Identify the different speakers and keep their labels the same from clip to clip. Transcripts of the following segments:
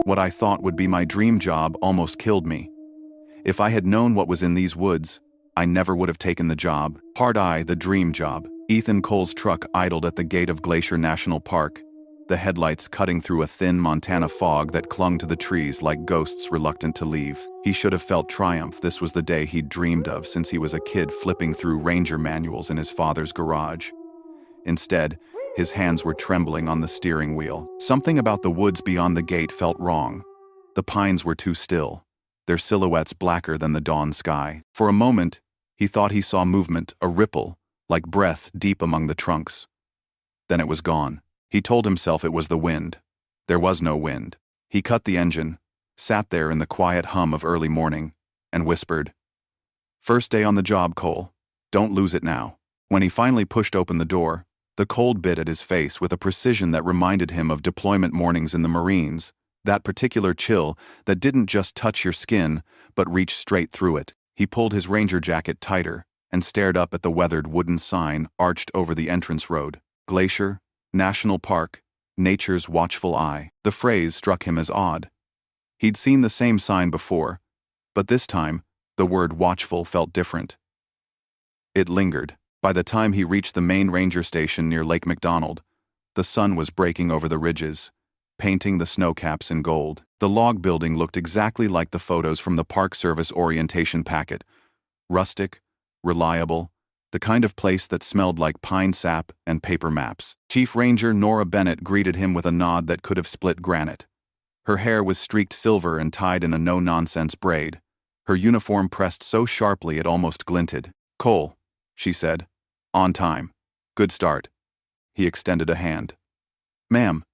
Speaker 1: What I thought would be my dream job almost killed me. If I had known what was in these woods, I never would have taken the job. Part I, the dream job. Ethan Cole's truck idled at the gate of Glacier National Park, the headlights cutting through a thin Montana fog that clung to the trees like ghosts reluctant to leave. He should have felt triumph. This was the day he'd dreamed of since he was a kid, flipping through ranger manuals in his father's garage. Instead, his hands were trembling on the steering wheel. Something about the woods beyond the gate felt wrong. The pines were too still, their silhouettes blacker than the dawn sky. For a moment, he thought he saw movement, a ripple, like breath deep among the trunks. Then it was gone. He told himself it was the wind. There was no wind. He cut the engine, sat there in the quiet hum of early morning, and whispered, "First day on the job, Cole. Don't lose it now." When he finally pushed open the door, the cold bit at his face with a precision that reminded him of deployment mornings in the Marines, that particular chill that didn't just touch your skin, but reached straight through it. He pulled his ranger jacket tighter and stared up at the weathered wooden sign arched over the entrance road. Glacier, National Park, Nature's Watchful Eye. The phrase struck him as odd. He'd seen the same sign before, but this time, the word watchful felt different. It lingered. By the time he reached the main ranger station near Lake McDonald, the sun was breaking over the ridges, painting the snowcaps in gold. The log building looked exactly like the photos from the Park Service orientation packet. Rustic, reliable, the kind of place that smelled like pine sap and paper maps. Chief Ranger Nora Bennett greeted him with a nod that could have split granite. Her hair was streaked silver and tied in a no-nonsense braid, her uniform pressed so sharply it almost glinted. "Cole," she said. "On time. Good start." He extended a hand. "Ma'am,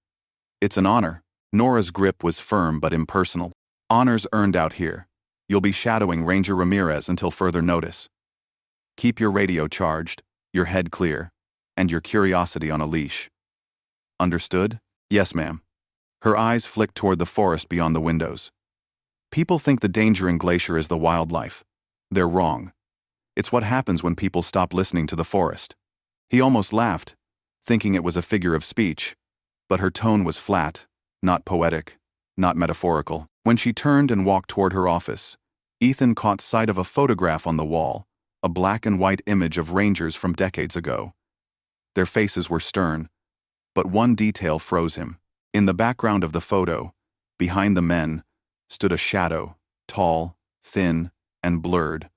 Speaker 1: it's an honor." Nora's grip was firm but impersonal. "Honors earned out here. You'll be shadowing Ranger Ramirez until further notice. Keep your radio charged, your head clear, and your curiosity on a leash. Understood?" "Yes, ma'am." Her eyes flicked toward the forest beyond the windows. "People think the danger in Glacier is the wildlife. They're wrong. It's what happens when people stop listening to the forest." He almost laughed, thinking it was a figure of speech, but her tone was flat, not poetic, not metaphorical. When she turned and walked toward her office, Ethan caught sight of a photograph on the wall, a black and white image of rangers from decades ago. Their faces were stern, but one detail froze him. In the background of the photo, behind the men, stood a shadow, tall, thin, and blurred,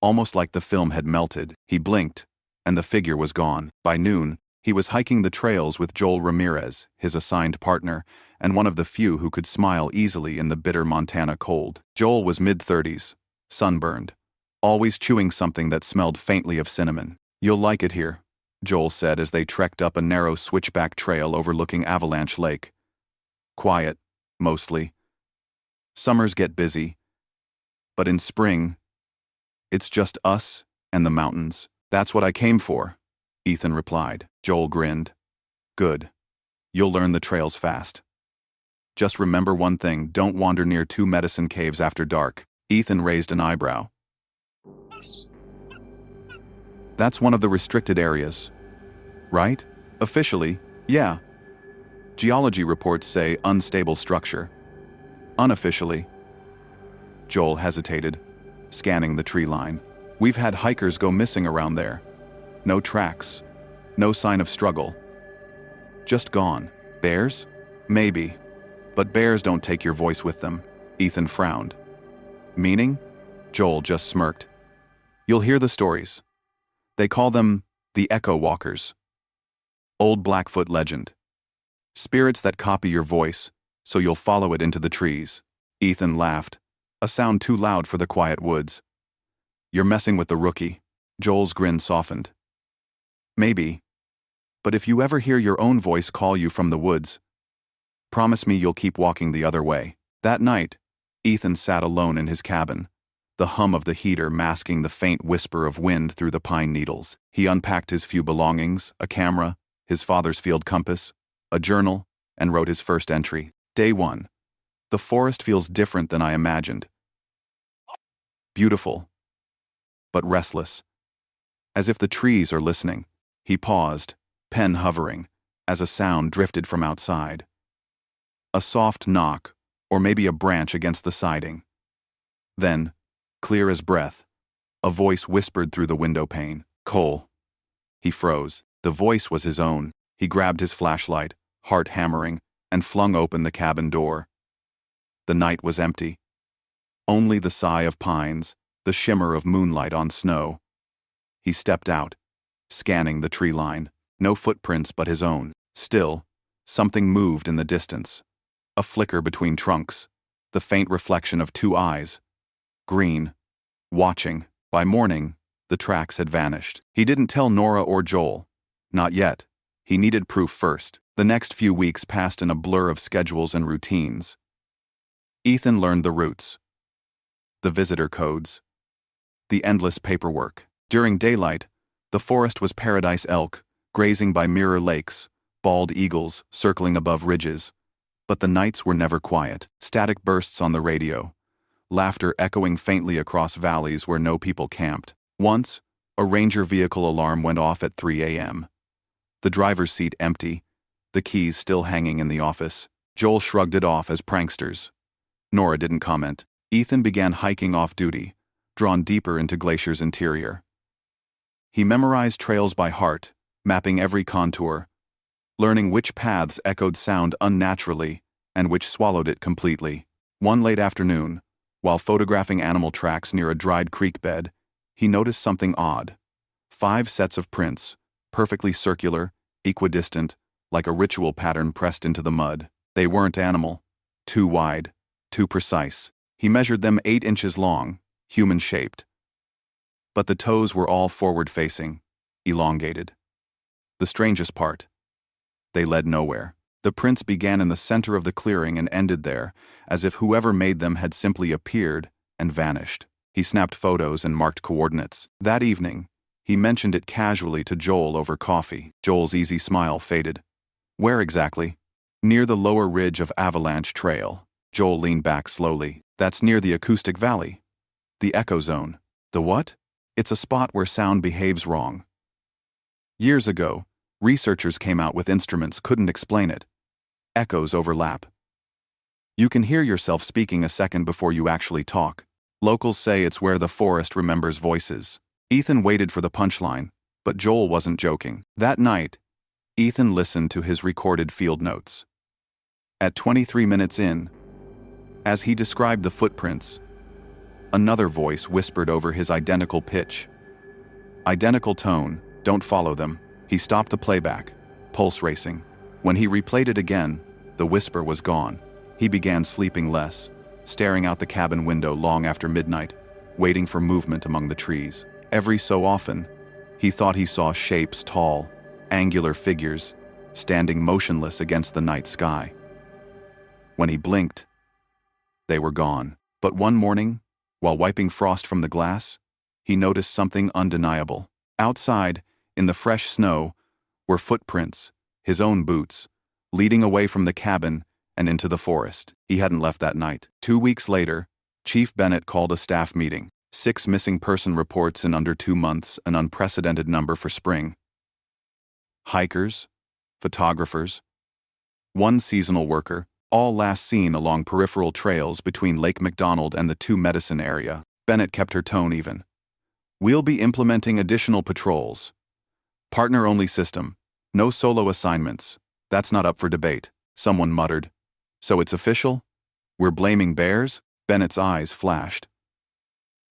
Speaker 1: almost like the film had melted. He blinked, and the figure was gone. By noon, he was hiking the trails with Joel Ramirez, his assigned partner, and one of the few who could smile easily in the bitter Montana cold. Joel was mid-30s, sunburned, always chewing something that smelled faintly of cinnamon. "You'll like it here," Joel said as they trekked up a narrow switchback trail overlooking Avalanche Lake. "Quiet, mostly. Summers get busy, but in spring, it's just us and the mountains." "That's what I came for," Ethan replied. Joel grinned. "Good. You'll learn the trails fast. Just remember one thing, don't wander near 2 medicine caves after dark." Ethan raised an eyebrow. "That's one of the restricted areas, right?" "Officially, yeah. Geology reports say unstable structure. Unofficially." Joel hesitated, scanning the tree line. "We've had hikers go missing around there. No tracks, no sign of struggle. Just gone. Bears? Maybe. But bears don't take your voice with them." Ethan frowned. "Meaning?" Joel just smirked. "You'll hear the stories. They call them the Echo Walkers. Old Blackfoot legend. Spirits that copy your voice, so you'll follow it into the trees." Ethan laughed, a sound too loud for the quiet woods. "You're messing with the rookie." Joel's grin softened. "Maybe. But if you ever hear your own voice call you from the woods, promise me you'll keep walking the other way." That night, Ethan sat alone in his cabin, the hum of the heater masking the faint whisper of wind through the pine needles. He unpacked his few belongings, a camera, his father's field compass, a journal, and wrote his first entry. Day 1. The forest feels different than I imagined. Beautiful, but restless. As if the trees are listening. He paused, pen hovering, as a sound drifted from outside. A soft knock, or maybe a branch against the siding. Then, clear as breath, a voice whispered through the window pane. "Cole." He froze. The voice was his own. He grabbed his flashlight, heart hammering, and flung open the cabin door. The night was empty. Only the sigh of pines, the shimmer of moonlight on snow. He stepped out, scanning the tree line. No footprints but his own. Still, something moved in the distance. A flicker between trunks, the faint reflection of two eyes. Green, watching. By morning, the tracks had vanished. He didn't tell Nora or Joel. Not yet. He needed proof first. The next few weeks passed in a blur of schedules and routines. Ethan learned the routes, the visitor codes, the endless paperwork. During daylight, the forest was paradise elk, grazing by mirror lakes, bald eagles circling above ridges. But the nights were never quiet. Static bursts on the radio, laughter echoing faintly across valleys where no people camped. Once, a ranger vehicle alarm went off at 3 a.m. The driver's seat empty, the keys still hanging in the office. Joel shrugged it off as pranksters. Nora didn't comment. Ethan began hiking off-duty, drawn deeper into Glacier's interior. He memorized trails by heart, mapping every contour, learning which paths echoed sound unnaturally and which swallowed it completely. One late afternoon, while photographing animal tracks near a dried creek bed, he noticed something odd. 5 sets of prints, perfectly circular, equidistant, like a ritual pattern pressed into the mud. They weren't animal, too wide, too precise. He measured them 8 inches long, human-shaped. But the toes were all forward-facing, elongated. The strangest part, they led nowhere. The prints began in the center of the clearing and ended there, as if whoever made them had simply appeared and vanished. He snapped photos and marked coordinates. That evening, he mentioned it casually to Joel over coffee. Joel's easy smile faded. "Where exactly?" "Near the lower ridge of Avalanche Trail." Joel leaned back slowly. "That's near the acoustic valley. The echo zone." "The what?" "It's a spot where sound behaves wrong. Years ago, researchers came out with instruments, couldn't explain it. Echoes overlap. You can hear yourself speaking a second before you actually talk. Locals say it's where the forest remembers voices." Ethan waited for the punchline, but Joel wasn't joking. That night, Ethan listened to his recorded field notes. At 23 minutes in, as he described the footprints, another voice whispered over his identical pitch. Identical tone, "Don't follow them." He stopped the playback, pulse racing. When he replayed it again, the whisper was gone. He began sleeping less, staring out the cabin window long after midnight, waiting for movement among the trees. Every so often, he thought he saw shapes, tall, angular figures, standing motionless against the night sky. When he blinked, they were gone. But one morning, while wiping frost from the glass, he noticed something undeniable. Outside, in the fresh snow, were footprints, his own boots, leading away from the cabin and into the forest. He hadn't left that night. 2 weeks later, Chief Bennett called a staff meeting. 6 missing person reports in under 2 months, an unprecedented number for spring. Hikers, photographers, 1 seasonal worker, all last seen along peripheral trails between Lake McDonald and the 2 Medicine area. Bennett kept her tone even. "We'll be implementing additional patrols. Partner-only system. No solo assignments. That's not up for debate," someone muttered. "So it's official? We're blaming bears?" Bennett's eyes flashed.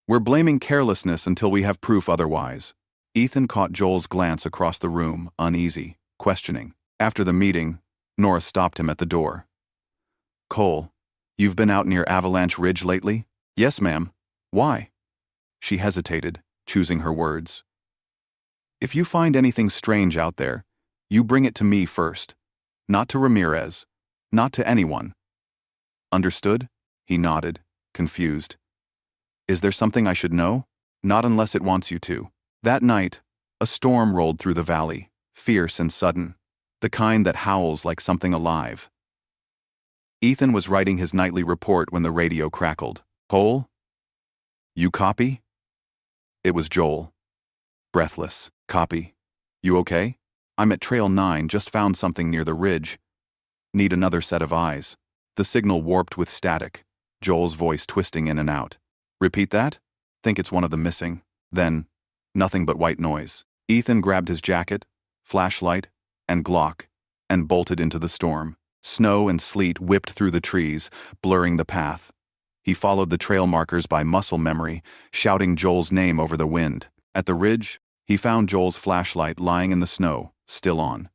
Speaker 1: "We're blaming carelessness until we have proof otherwise." Ethan caught Joel's glance across the room, uneasy, questioning. After the meeting, Nora stopped him at the door. "Cole, you've been out near Avalanche Ridge lately?" "Yes, ma'am. Why?" She hesitated, choosing her words. "If you find anything strange out there, you bring it to me first. Not to Ramirez. Not to anyone. Understood?" He nodded, confused. "Is there something I should know?" "Not unless it wants you to." That night, a storm rolled through the valley, fierce and sudden, the kind that howls like something alive. Ethan was writing his nightly report when the radio crackled. "Cole? You copy?" It was Joel. Breathless. "Copy. You okay? I'm at Trail 9, just found something near the ridge. Need another set of eyes." The signal warped with static, Joel's voice twisting in and out. Repeat that? Think it's one of the missing. Then, nothing but white noise. Ethan grabbed his jacket, flashlight, and Glock, and bolted into the storm. Snow and sleet whipped through the trees, blurring the path. He followed the trail markers by muscle memory, shouting Joel's name over the wind. At the ridge, he found Joel's flashlight lying in the snow, still on.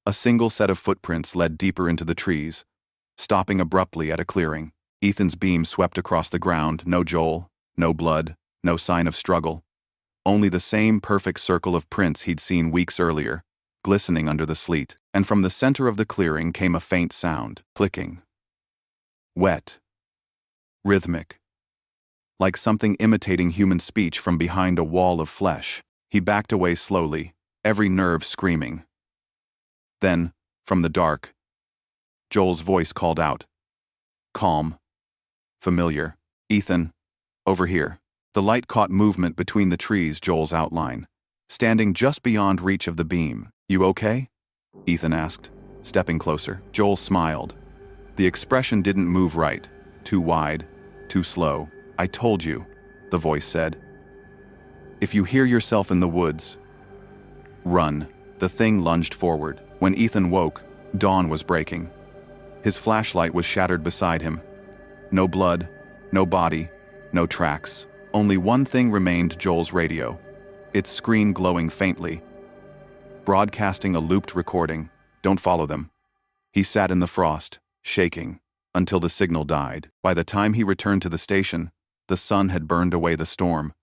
Speaker 1: A single set of footprints led deeper into the trees, stopping abruptly at a clearing. Ethan's beam swept across the ground, no Joel, no blood, no sign of struggle. Only the same perfect circle of prints he'd seen weeks earlier, glistening under the sleet. And from the center of the clearing came a faint sound, clicking. Wet. Rhythmic. Like something imitating human speech from behind a wall of flesh. He backed away slowly, every nerve screaming. Then, from the dark, Joel's voice called out. Calm. Familiar. Ethan, over here. The light caught movement between the trees, Joel's outline, standing just beyond reach of the beam. You okay? Ethan asked, stepping closer. Joel smiled. The expression didn't move right. Too wide, too slow. I told you, the voice said. If you hear yourself in the woods, run. The thing lunged forward. When Ethan woke, dawn was breaking. His flashlight was shattered beside him. No blood, no body, no tracks. Only one thing remained: Joel's radio, its screen glowing faintly, broadcasting a looped recording. Don't follow them. He sat in the frost, shaking, until the signal died. By the time he returned to the station, the sun had burned away the storm.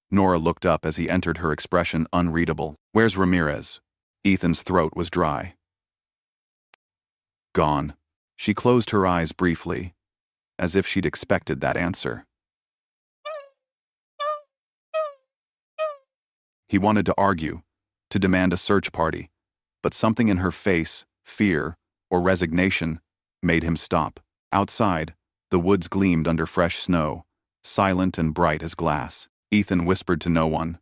Speaker 1: Nora looked up as he entered, her expression unreadable. Where's Ramirez? Ethan's throat was dry. Gone. She closed her eyes briefly, as if she'd expected that answer. He wanted to argue, to demand a search party, but something in her face, fear or resignation, made him stop. Outside, the woods gleamed under fresh snow, silent and bright as glass. Ethan whispered to no one.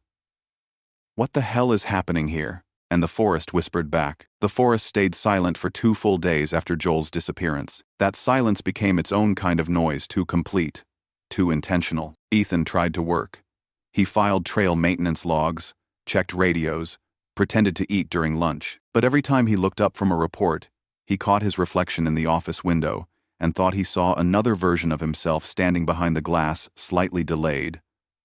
Speaker 1: What the hell is happening here? And the forest whispered back. The forest stayed silent for 2 full days after Joel's disappearance. That silence became its own kind of noise, too complete, too intentional. Ethan tried to work. He filed trail maintenance logs, checked radios, pretended to eat during lunch. But every time he looked up from a report, he caught his reflection in the office window and thought he saw another version of himself standing behind the glass, slightly delayed,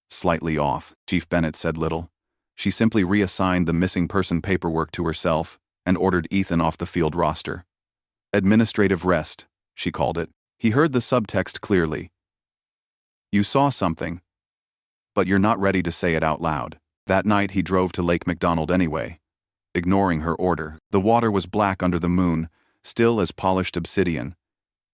Speaker 1: slightly off. Chief Bennett said little. She simply reassigned the missing person paperwork to herself and ordered Ethan off the field roster. Administrative rest, she called it. He heard the subtext clearly. You saw something, but you're not ready to say it out loud. That night he drove to Lake McDonald anyway, ignoring her order. The water was black under the moon, still as polished obsidian.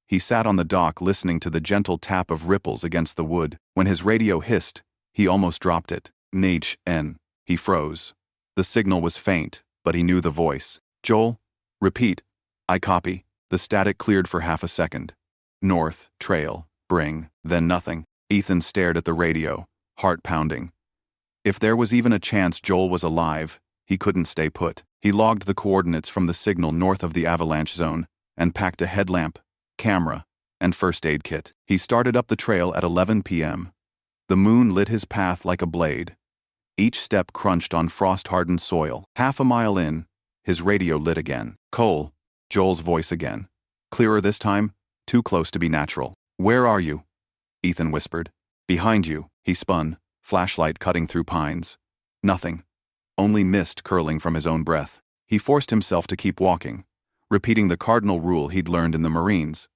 Speaker 1: He sat on the dock listening to the gentle tap of ripples against the wood. When his radio hissed, he almost dropped it. N. He froze. The signal was faint, but he knew the voice. Joel, repeat. I copy. The static cleared for half a second. North, trail, bring, then nothing. Ethan stared at the radio, heart pounding. If there was even a chance Joel was alive, he couldn't stay put. He logged the coordinates from the signal north of the avalanche zone and packed a headlamp, camera, and first aid kit. He started up the trail at 11 p.m. The moon lit his path like a blade. Each step crunched on frost-hardened soil. Half a mile in, his radio lit again. Cole, Joel's voice again. Clearer this time, too close to be natural. Where are you? Ethan whispered. Behind you, he spun, flashlight cutting through pines. Nothing. Only mist curling from his own breath. He forced himself to keep walking, repeating the cardinal rule he'd learned in the Marines.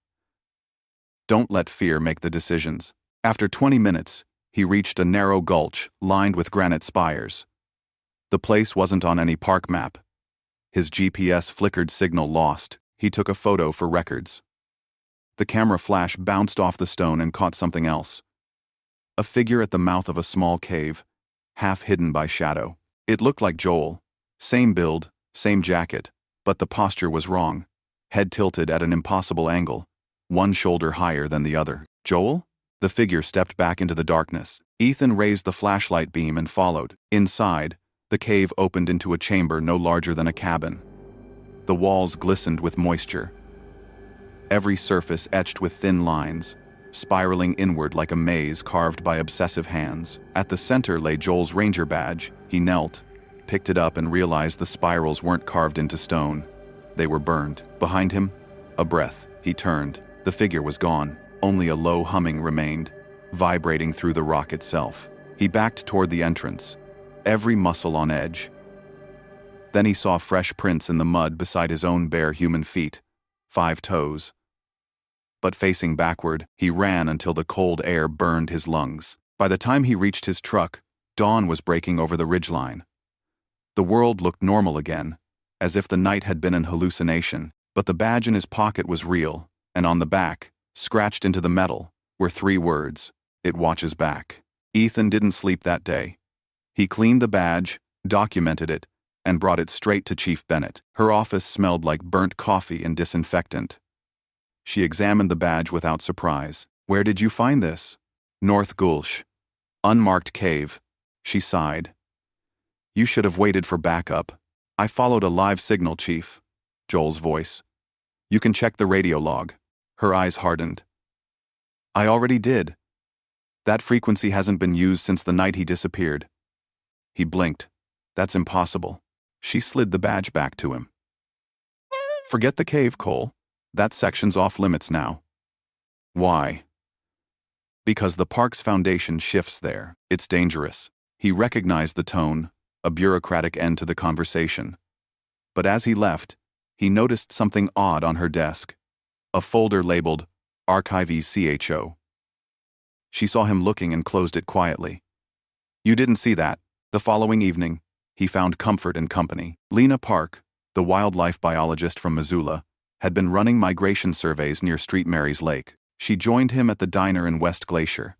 Speaker 1: Don't let fear make the decisions. After 20 minutes, he reached a narrow gulch lined with granite spires. The place wasn't on any park map. His GPS flickered, signal lost. He took a photo for records. The camera flash bounced off the stone and caught something else. A figure at the mouth of a small cave, half hidden by shadow. It looked like Joel. Same build, same jacket, but the posture was wrong. Head tilted at an impossible angle, one shoulder higher than the other. Joel? The figure stepped back into the darkness. Ethan raised the flashlight beam and followed. Inside, the cave opened into a chamber no larger than a cabin. The walls glistened with moisture. every surface etched with thin lines, spiraling inward like a maze carved by obsessive hands. At the center lay Joel's ranger badge. He knelt, picked it up, and realized the spirals weren't carved into stone. They were burned. Behind him, a breath. He turned. The figure was gone. Only a low humming remained, vibrating through the rock itself. He backed toward the entrance, every muscle on edge. Then he saw fresh prints in the mud beside his own bare human feet, 5 toes. But facing backward, he ran until the cold air burned his lungs. By the time he reached his truck, dawn was breaking over the ridgeline. The world looked normal again, as if the night had been an hallucination, but the badge in his pocket was real, and on the back, scratched into the metal, were 3 words: "It watches back." Ethan didn't sleep that day. He cleaned the badge, documented it, and brought it straight to Chief Bennett. Her office smelled like burnt coffee and disinfectant. She examined the badge without surprise. "Where did you find this?" "North Gulch. Unmarked cave." She sighed. "You should have waited for backup." "I followed a live signal, Chief." Joel's voice. "You can check the radio log." Her eyes hardened. "I already did. That frequency hasn't been used since the night he disappeared." He blinked. "That's impossible." She slid the badge back to him. "Forget the cave, Cole. That section's off limits now." "Why?" "Because the park's foundation shifts there. It's dangerous." He recognized the tone, a bureaucratic end to the conversation. But as he left, he noticed something odd on her desk. A folder labeled Archives CHO. She saw him looking and closed it quietly. "You didn't see that." The following evening, he found comfort in company. Lena Park, the wildlife biologist from Missoula, had been running migration surveys near St. Mary's Lake. She joined him at the diner in West Glacier,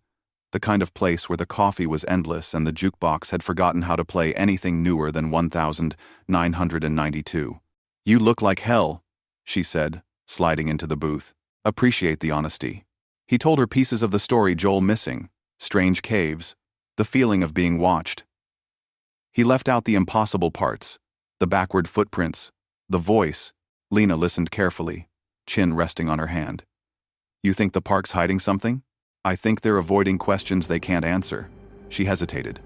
Speaker 1: the kind of place where the coffee was endless and the jukebox had forgotten how to play anything newer than 1992. "You look like hell," she said, sliding into the booth. "Appreciate the honesty." He told her pieces of the story Joel missing, strange caves, the feeling of being watched. He left out the impossible parts, the backward footprints, the voice. Lena listened carefully, chin resting on her hand. "You think the park's hiding something?" "I think they're avoiding questions they can't answer." She hesitated.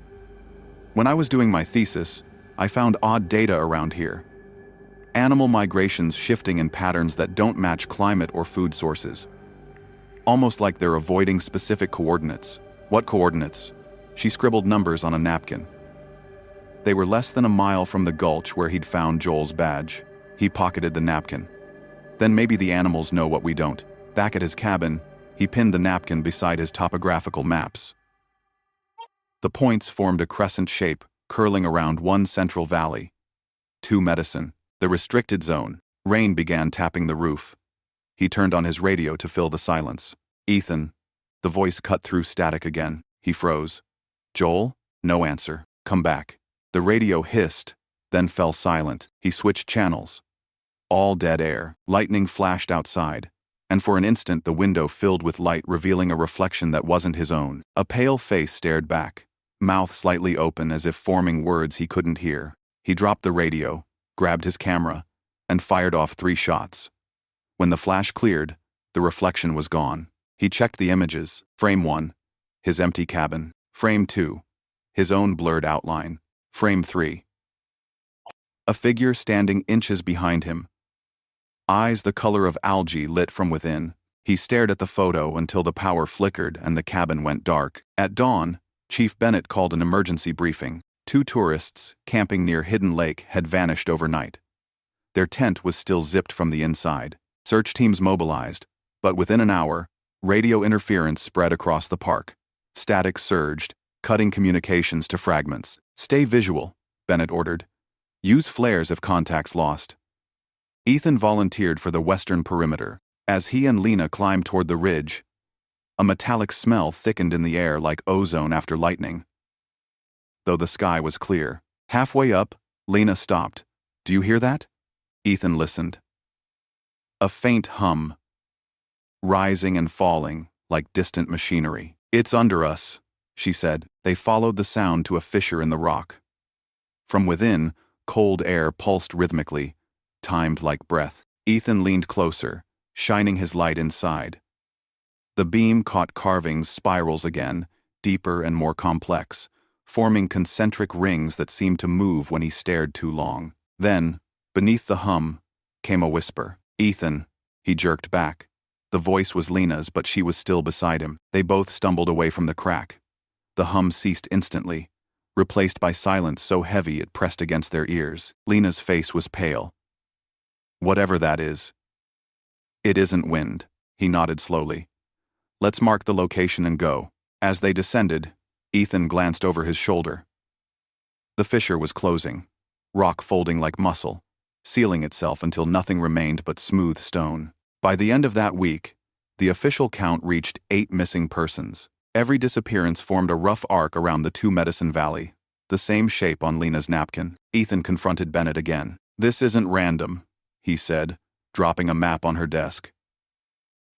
Speaker 1: "When I was doing my thesis, I found odd data around here. Animal migrations shifting in patterns that don't match climate or food sources. Almost like they're avoiding specific coordinates." "What coordinates?" She scribbled numbers on a napkin. They were less than a mile from the gulch where he'd found Joel's badge. He pocketed the napkin. "Then maybe the animals know what we don't." Back at his cabin, he pinned the napkin beside his topographical maps. The points formed a crescent shape, curling around one central valley. 2 Medicine, the restricted zone. Rain began tapping the roof. He turned on his radio to fill the silence. "Ethan." The voice cut through static again. He froze. "Joel?" No answer. "Come back." The radio hissed, then fell silent. He switched channels. All dead air. Lightning flashed outside, and for an instant the window filled with light, revealing a reflection that wasn't his own. A pale face stared back, mouth slightly open as if forming words he couldn't hear. He dropped the radio, grabbed his camera, and fired off 3 shots. When the flash cleared, the reflection was gone. He checked the images. Frame 1, his empty cabin. Frame 2, his own blurred outline. Frame 3, a figure standing inches behind him. Eyes the color of algae lit from within. He stared at the photo until the power flickered and the cabin went dark. At dawn, Chief Bennett called an emergency briefing. 2 tourists, camping near Hidden Lake, had vanished overnight. Their tent was still zipped from the inside. Search teams mobilized, but within an hour, radio interference spread across the park. Static surged, cutting communications to fragments. "Stay visual," Bennett ordered. "Use flares if contact's lost." Ethan volunteered for the western perimeter. As he and Lena climbed toward the ridge, a metallic smell thickened in the air like ozone after lightning. Though the sky was clear. Halfway up, Lena stopped. "Do you hear that?" Ethan listened. A faint hum, rising and falling like distant machinery. "It's under us," she said. They followed the sound to a fissure in the rock. From within, cold air pulsed rhythmically, timed like breath. Ethan leaned closer, shining his light inside. The beam caught carvings spirals again, deeper and more complex, forming concentric rings that seemed to move when he stared too long. Then, beneath the hum, came a whisper. "Ethan," he jerked back. The voice was Lena's, but she was still beside him. They both stumbled away from the crack. The hum ceased instantly, replaced by silence so heavy it pressed against their ears. Lena's face was pale. "Whatever that is." "It isn't wind," he nodded slowly. "Let's mark the location and go." As they descended, Ethan glanced over his shoulder. The fissure was closing, rock folding like muscle, sealing itself until nothing remained but smooth stone. By the end of that week, the official count reached 8 missing persons. Every disappearance formed a rough arc around the Two Medicine Valley, the same shape on Lena's napkin. Ethan confronted Bennett again. "This isn't random," he said, dropping a map on her desk.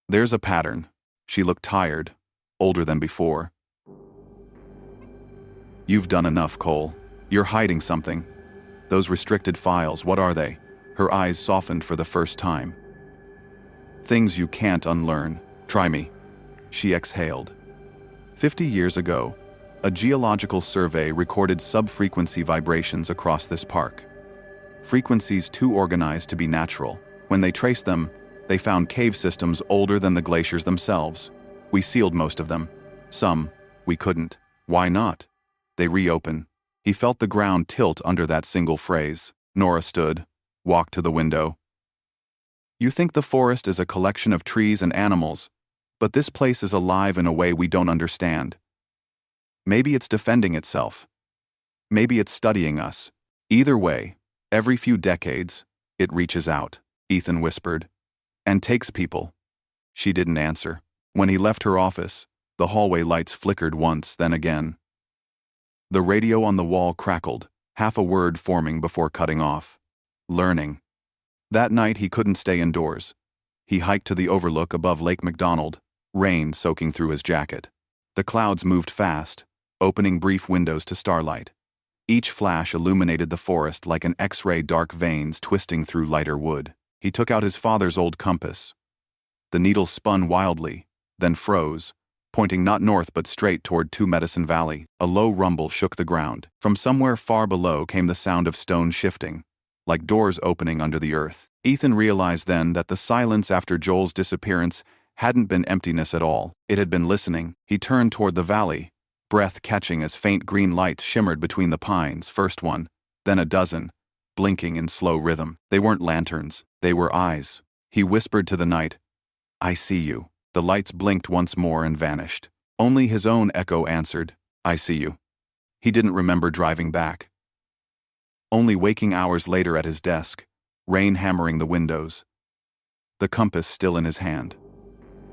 Speaker 1: "There's a pattern." She looked tired, older than before. "You've done enough, Cole. You're hiding something. Those restricted files, what are they?" Her eyes softened for the first time. "Things you can't unlearn. Try me." She exhaled. 50 years ago, a geological survey recorded sub-frequency vibrations across this park. Frequencies too organized to be natural. When they traced them, they found cave systems older than the glaciers themselves. We sealed most of them. Some, we couldn't. Why not? They reopen. He felt the ground tilt under that single phrase. Nora stood, walked to the window. "You think the forest is a collection of trees and animals, but this place is alive in a way we don't understand. Maybe it's defending itself. Maybe it's studying us. Either way, every few decades, it reaches out," Ethan whispered, "and takes people." She didn't answer. When he left her office, the hallway lights flickered once, then again. The radio on the wall crackled, half a word forming before cutting off. Learning. That night he couldn't stay indoors. He hiked to the overlook above Lake McDonald, rain soaking through his jacket. The clouds moved fast, opening brief windows to starlight. Each flash illuminated the forest like an X-ray, dark veins twisting through lighter wood. He took out his father's old compass. The needle spun wildly, then froze, pointing not north but straight toward Two Medicine Valley. A low rumble shook the ground. From somewhere far below came the sound of stone shifting, like doors opening under the earth. Ethan realized then that the silence after Joel's disappearance hadn't been emptiness at all. It had been listening. He turned toward the valley, breath catching as faint green lights shimmered between the pines, first one, then a dozen, blinking in slow rhythm. They weren't lanterns, they were eyes. He whispered to the night, "I see you." The lights blinked once more and vanished. Only his own echo answered, "I see you." He didn't remember driving back. Only waking hours later at his desk, rain hammering the windows. The compass still in his hand.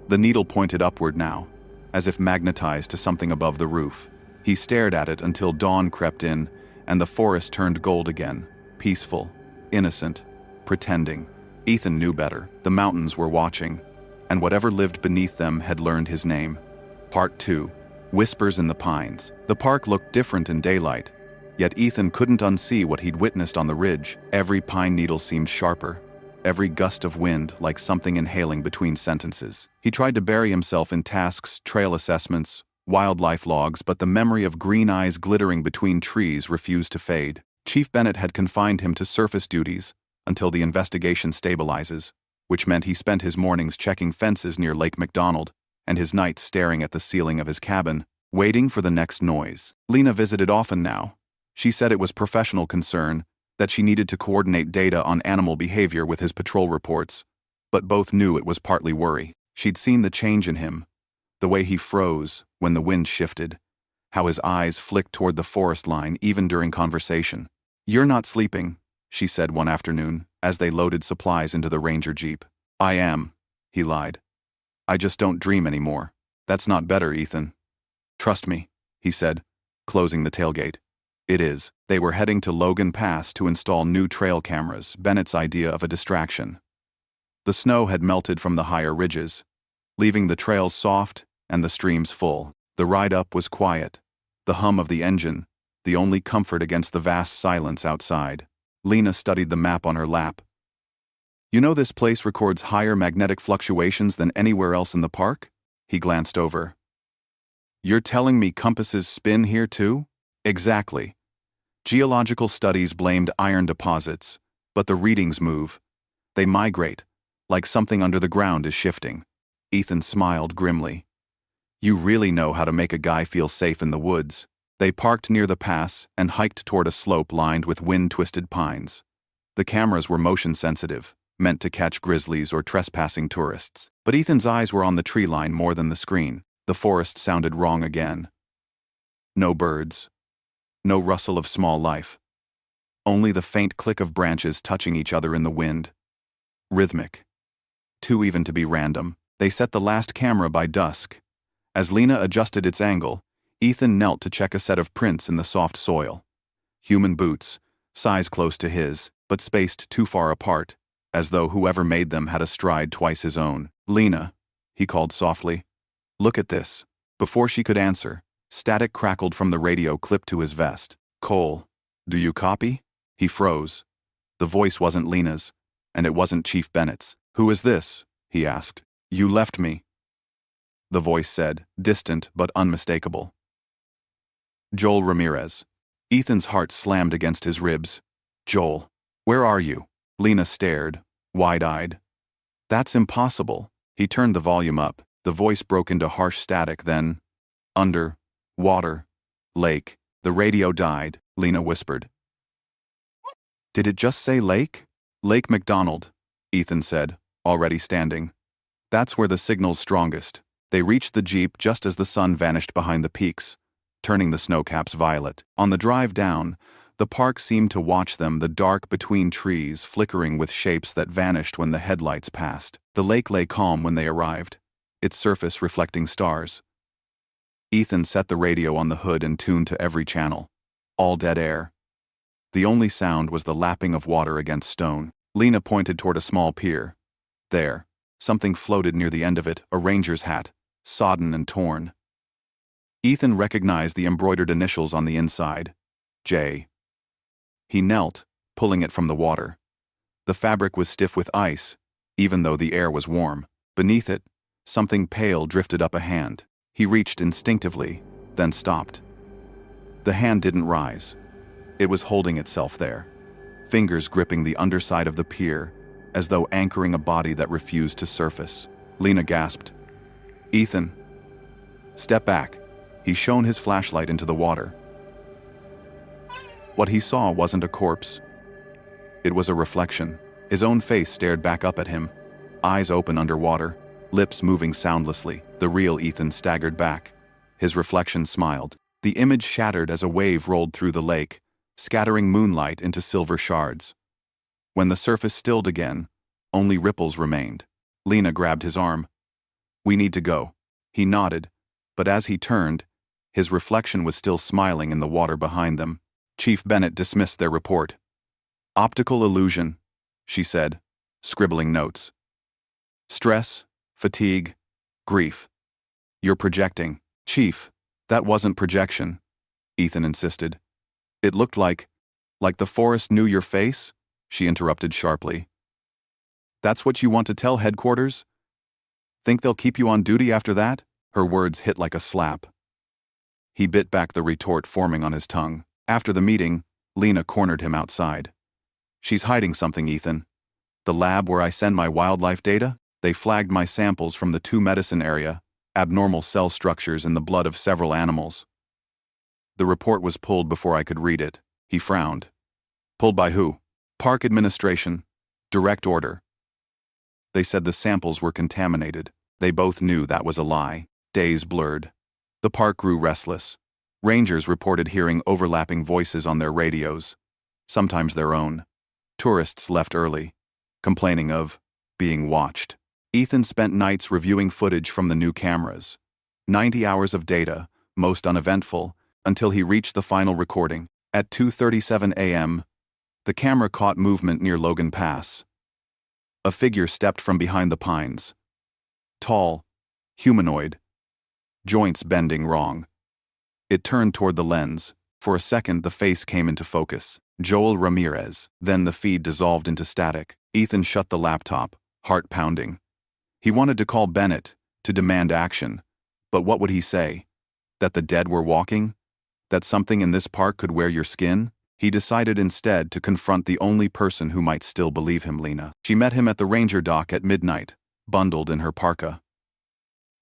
Speaker 1: The needle pointed upward now, as if magnetized to something above the roof. He stared at it until dawn crept in, and the forest turned gold again, peaceful, innocent, pretending. Ethan knew better. The mountains were watching, and whatever lived beneath them had learned his name. Part 2. Whispers in the Pines. The park looked different in daylight, yet Ethan couldn't unsee what he'd witnessed on the ridge. Every pine needle seemed sharper, every gust of wind like something inhaling between sentences. He tried to bury himself in tasks, trail assessments, wildlife logs, but the memory of green eyes glittering between trees refused to fade. Chief Bennett had confined him to surface duties until the investigation stabilizes, which meant he spent his mornings checking fences near Lake McDonald and his nights staring at the ceiling of his cabin, waiting for the next noise. Lena visited often now. She said it was professional concern, that she needed to coordinate data on animal behavior with his patrol reports, but both knew it was partly worry. She'd seen the change in him, the way he froze when the wind shifted, how his eyes flicked toward the forest line even during conversation. "You're not sleeping," she said one afternoon, as they loaded supplies into the Ranger Jeep. "I am," he lied. "I just don't dream anymore." "That's not better, Ethan." "Trust me," he said, closing the tailgate. "It is." They were heading to Logan Pass to install new trail cameras, Bennett's idea of a distraction. The snow had melted from the higher ridges, leaving the trails soft and the streams full. The ride up was quiet, the hum of the engine, the only comfort against the vast silence outside. Lena studied the map on her lap. You know this place records higher magnetic fluctuations than anywhere else in the park? He glanced over. You're telling me compasses spin here too? Exactly. Geological studies blamed iron deposits, but the readings move. They migrate, like something under the ground is shifting. Ethan smiled grimly. You really know how to make a guy feel safe in the woods. They parked near the pass and hiked toward a slope lined with wind-twisted pines. The cameras were motion-sensitive, meant to catch grizzlies or trespassing tourists. But Ethan's eyes were on the tree line more than the screen. The forest sounded wrong again. No birds. No rustle of small life. Only the faint click of branches touching each other in the wind. Rhythmic. Too even to be random. They set the last camera by dusk. As Lena adjusted its angle, Ethan knelt to check a set of prints in the soft soil. Human boots, size close to his, but spaced too far apart, as though whoever made them had a stride twice his own. Lena, he called softly. Look at this. Before she could answer, static crackled from the radio clipped to his vest. Cole, do you copy? He froze. The voice wasn't Lena's, and it wasn't Chief Bennett's. Who is this? He asked. You left me. The voice said, distant but unmistakable. Joel Ramirez. Ethan's heart slammed against his ribs. Joel, where are you? Lena stared, wide-eyed. That's impossible. He turned the volume up. The voice broke into harsh static, then, under, water, lake. The radio died, Lena whispered. Did it just say lake? Lake McDonald, Ethan said, already standing. That's where the signal's strongest. They reached the jeep just as the sun vanished behind the peaks, turning the snowcaps violet. On the drive down, the park seemed to watch them, the dark between trees flickering with shapes that vanished when the headlights passed. The lake lay calm when they arrived, its surface reflecting stars. Ethan set the radio on the hood and tuned to every channel. All dead air. The only sound was the lapping of water against stone. Lena pointed toward a small pier. There, something floated near the end of it, a ranger's hat, sodden and torn. Ethan recognized the embroidered initials on the inside. J. He knelt, pulling it from the water. The fabric was stiff with ice, even though the air was warm. Beneath it, something pale drifted up a hand. He reached instinctively, then stopped. The hand didn't rise. It was holding itself there, fingers gripping the underside of the pier, as though anchoring a body that refused to surface. Lena gasped. Ethan. Step back. He shone his flashlight into the water. What he saw wasn't a corpse. It was a reflection. His own face stared back up at him, eyes open underwater, lips moving soundlessly. The real Ethan staggered back. His reflection smiled. The image shattered as a wave rolled through the lake, scattering moonlight into silver shards. When the surface stilled again, only ripples remained. Lena grabbed his arm. We need to go. He nodded, but as he turned, his reflection was still smiling in the water behind them. Chief Bennett dismissed their report. Optical illusion, she said, scribbling notes. Stress, fatigue, grief. You're projecting. Chief, that wasn't projection, Ethan insisted. It looked like the forest knew your face, she interrupted sharply. That's what you want to tell headquarters? Think they'll keep you on duty after that? Her words hit like a slap. He bit back the retort forming on his tongue. After the meeting, Lena cornered him outside. She's hiding something, Ethan. The lab where I send my wildlife data? They flagged my samples from the 2 medicine area, abnormal cell structures in the blood of several animals. The report was pulled before I could read it. He frowned. Pulled by who? Park administration. Direct order. They said the samples were contaminated. They both knew that was a lie. Days blurred. The park grew restless. Rangers reported hearing overlapping voices on their radios, sometimes their own. Tourists left early, complaining of being watched. Ethan spent nights reviewing footage from the new cameras. 90 hours of data, most uneventful, until he reached the final recording. At 2:37 a.m., the camera caught movement near Logan Pass. A figure stepped from behind the pines. Tall, humanoid, joints bending wrong. It turned toward the lens. For a second, the face came into focus. Joel Ramirez. Then the feed dissolved into static. Ethan shut the laptop, heart pounding. He wanted to call Bennett, to demand action. But what would he say? That the dead were walking? That something in this park could wear your skin? He decided instead to confront the only person who might still believe him, Lena. She met him at the ranger dock at midnight, bundled in her parka.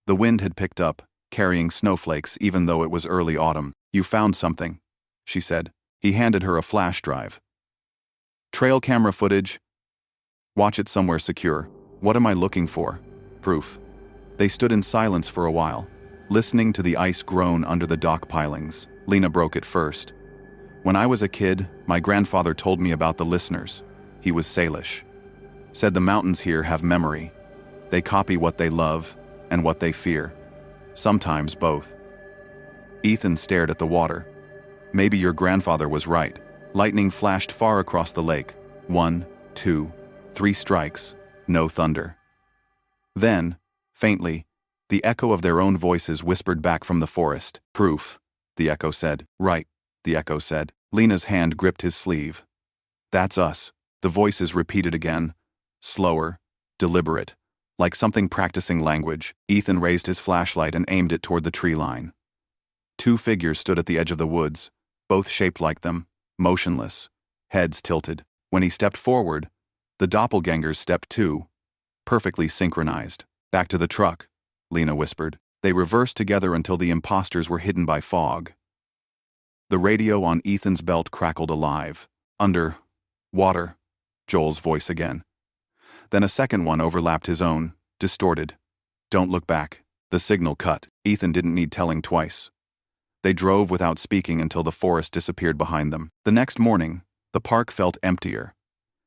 Speaker 1: The wind had picked up, carrying snowflakes even though it was early autumn. "You found something," she said. He handed her a flash drive. "Trail camera footage. Watch it somewhere secure." "What am I looking for?" "Proof." They stood in silence for a while, listening to the ice groan under the dock pilings. Lena broke it first. "When I was a kid, my grandfather told me about the listeners. He was Salish. Said the mountains here have memory. They copy what they love and what they fear. Sometimes both." Ethan stared at the water. "Maybe your grandfather was right." Lightning flashed far across the lake. 1, 2, 3 strikes, no thunder. Then, faintly, the echo of their own voices whispered back from the forest. "Proof," the echo said. "Right," the echo said. Lena's hand gripped his sleeve. "That's us," the voices repeated again, slower, deliberate, like something practicing language. Ethan raised his flashlight and aimed it toward the tree line. 2 figures stood at the edge of the woods, both shaped like them, motionless, heads tilted. When he stepped forward, the doppelgangers stepped too, perfectly synchronized. "Back to the truck," Lena whispered. They reversed together until the imposters were hidden by fog. The radio on Ethan's belt crackled alive. "Under water," Joel's voice again. Then a second one overlapped his own, distorted. "Don't look back." The signal cut. Ethan didn't need telling twice. They drove without speaking until the forest disappeared behind them. The next morning, the park felt emptier.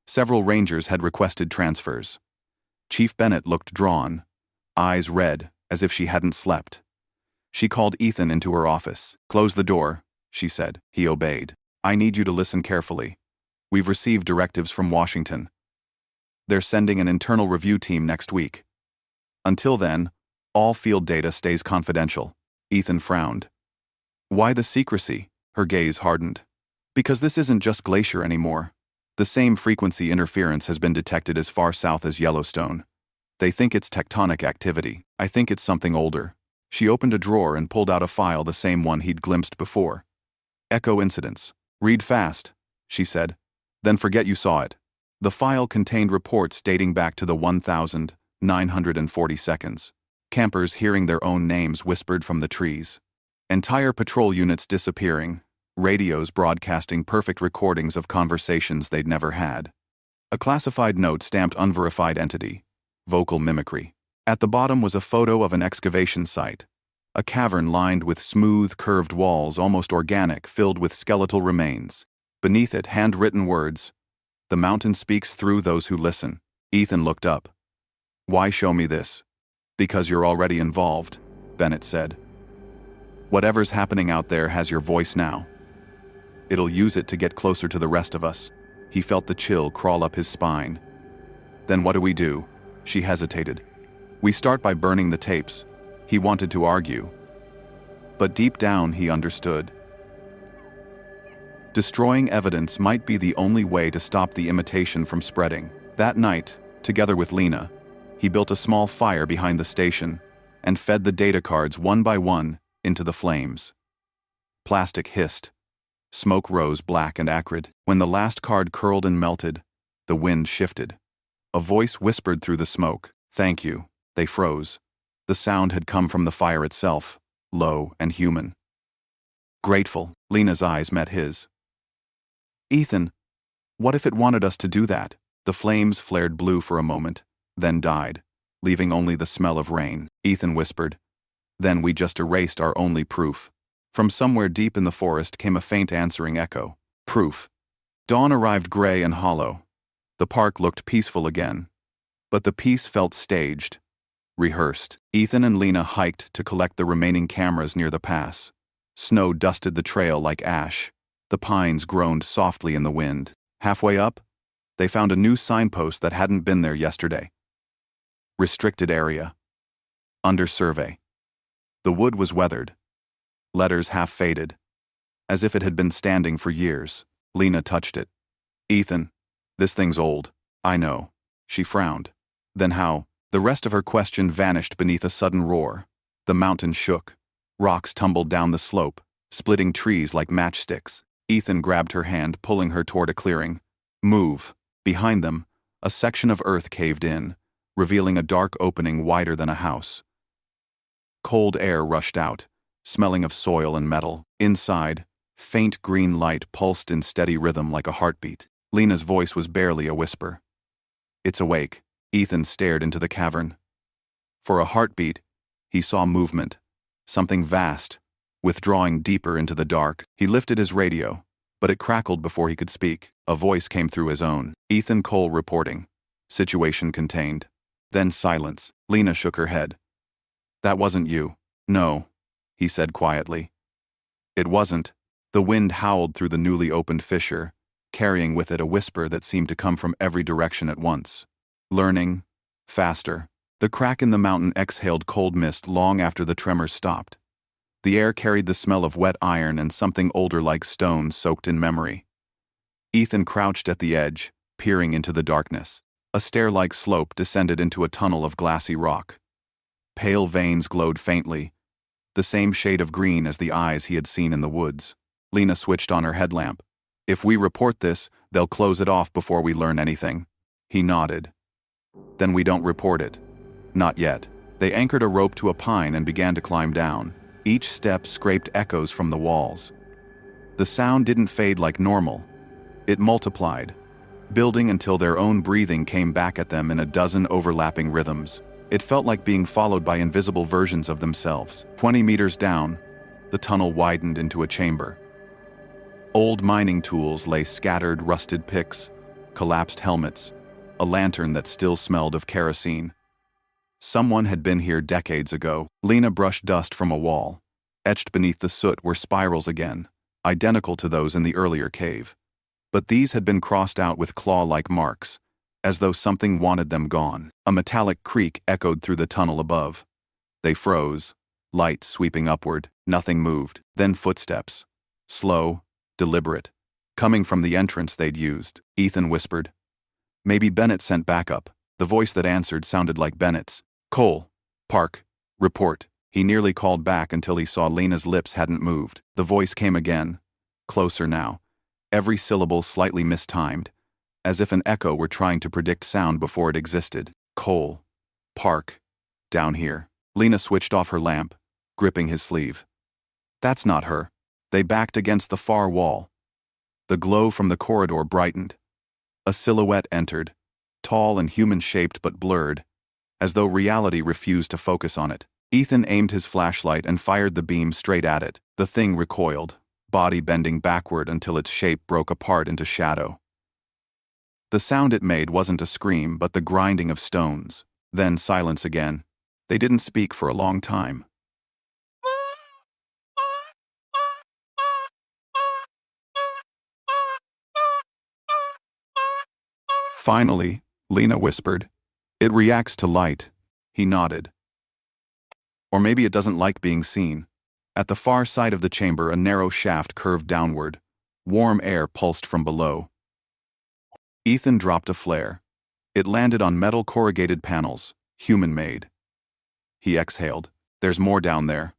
Speaker 1: Several rangers had requested transfers. Chief Bennett looked drawn, eyes red, as if she hadn't slept. She called Ethan into her office. "Close the door," she said. He obeyed. "I need you to listen carefully. We've received directives from Washington. They're sending an internal review team next week. Until then, all field data stays confidential." Ethan frowned. "Why the secrecy?" Her gaze hardened. "Because this isn't just Glacier anymore. The same frequency interference has been detected as far south as Yellowstone. They think it's tectonic activity. I think it's something older." She opened a drawer and pulled out a file, the same one he'd glimpsed before. "Echo incidents. Read fast," she said. "Then forget you saw it." The file contained reports dating back to the 1,940 seconds. Campers hearing their own names whispered from the trees. Entire patrol units disappearing, radios broadcasting perfect recordings of conversations they'd never had. A classified note stamped unverified entity, vocal mimicry. At the bottom was a photo of an excavation site, a cavern lined with smooth, curved walls, almost organic, filled with skeletal remains. Beneath it, handwritten words, "The mountain speaks through those who listen." Ethan looked up. "Why show me this?" "Because you're already involved," Bennett said. "Whatever's happening out there has your voice now. It'll use it to get closer to the rest of us." He felt the chill crawl up his spine. "Then what do we do?" She hesitated. "We start by burning the tapes." He wanted to argue, but deep down he understood. Destroying evidence might be the only way to stop the imitation from spreading. That night, together with Lena, he built a small fire behind the station and fed the data cards one by one into the flames. Plastic hissed. Smoke rose black and acrid. When the last card curled and melted, the wind shifted. A voice whispered through the smoke. "Thank you." They froze. The sound had come from the fire itself, low and human. "Grateful." Lena's eyes met his. "Ethan, what if it wanted us to do that?" The flames flared blue for a moment, then died, leaving only the smell of rain. Ethan whispered, "Then we just erased our only proof." From somewhere deep in the forest came a faint answering echo. "Proof." Dawn arrived gray and hollow. The park looked peaceful again. But the peace felt staged, rehearsed. Ethan and Lena hiked to collect the remaining cameras near the pass. Snow dusted the trail like ash. The pines groaned softly in the wind. Halfway up, they found a new signpost that hadn't been there yesterday. Restricted area. Under survey. The wood was weathered. Letters half faded, as if it had been standing for years. Lena touched it. "Ethan, this thing's old." "I know." She frowned. Then how? The rest of her question vanished beneath a sudden roar. The mountain shook. Rocks tumbled down the slope, splitting trees like matchsticks. Ethan grabbed her hand, pulling her toward a clearing. Move. Behind them, a section of earth caved in, revealing a dark opening wider than a house. Cold air rushed out, smelling of soil and metal. Inside, faint green light pulsed in steady rhythm like a heartbeat. Lena's voice was barely a whisper. It's awake. Ethan stared into the cavern. For a heartbeat, he saw movement, something vast, withdrawing deeper into the dark. He lifted his radio, but it crackled before he could speak. A voice came through his own. Ethan Cole reporting. Situation contained. Then silence. Lena shook her head. That wasn't you. No, he said quietly. It wasn't. The wind howled through the newly opened fissure, carrying with it a whisper that seemed to come from every direction at once. Learning. Faster. The crack in the mountain exhaled cold mist long after the tremors stopped. The air carried the smell of wet iron and something older like stone soaked in memory. Ethan crouched at the edge, peering into the darkness. A stair-like slope descended into a tunnel of glassy rock. Pale veins glowed faintly, the same shade of green as the eyes he had seen in the woods. Lena switched on her headlamp. If we report this, they'll close it off before we learn anything. He nodded. Then we don't report it. Not yet. They anchored a rope to a pine and began to climb down. Each step scraped echoes from the walls. The sound didn't fade like normal. It multiplied, building until their own breathing came back at them in a dozen overlapping rhythms. It felt like being followed by invisible versions of themselves. 20 meters down, the tunnel widened into a chamber. Old mining tools lay scattered, rusted picks, collapsed helmets, a lantern that still smelled of kerosene. Someone had been here decades ago. Lena brushed dust from a wall. Etched beneath the soot were spirals again, identical to those in the earlier cave. But these had been crossed out with claw-like marks, as though something wanted them gone. A metallic creak echoed through the tunnel above. They froze, light sweeping upward. Nothing moved. Then footsteps. Slow, deliberate, coming from the entrance they'd used. Ethan whispered. Maybe Bennett sent backup. The voice that answered sounded like Bennett's. Cole. Park. Report. He nearly called back until he saw Lena's lips hadn't moved. The voice came again. Closer now. Every syllable slightly mistimed, as if an echo were trying to predict sound before it existed. Cole. Park. Down here. Lena switched off her lamp, gripping his sleeve. That's not her. They backed against the far wall. The glow from the corridor brightened. A silhouette entered, tall and human-shaped but blurred, as though reality refused to focus on it. Ethan aimed his flashlight and fired the beam straight at it. The thing recoiled, body bending backward until its shape broke apart into shadow. The sound it made wasn't a scream but the grinding of stones. Then silence again. They didn't speak for a long time. Finally, Lena whispered, "It reacts to light." He nodded. Or maybe it doesn't like being seen. At the far side of the chamber, a narrow shaft curved downward. Warm air pulsed from below. Ethan dropped a flare. It landed on metal corrugated panels, human-made. He exhaled. There's more down there.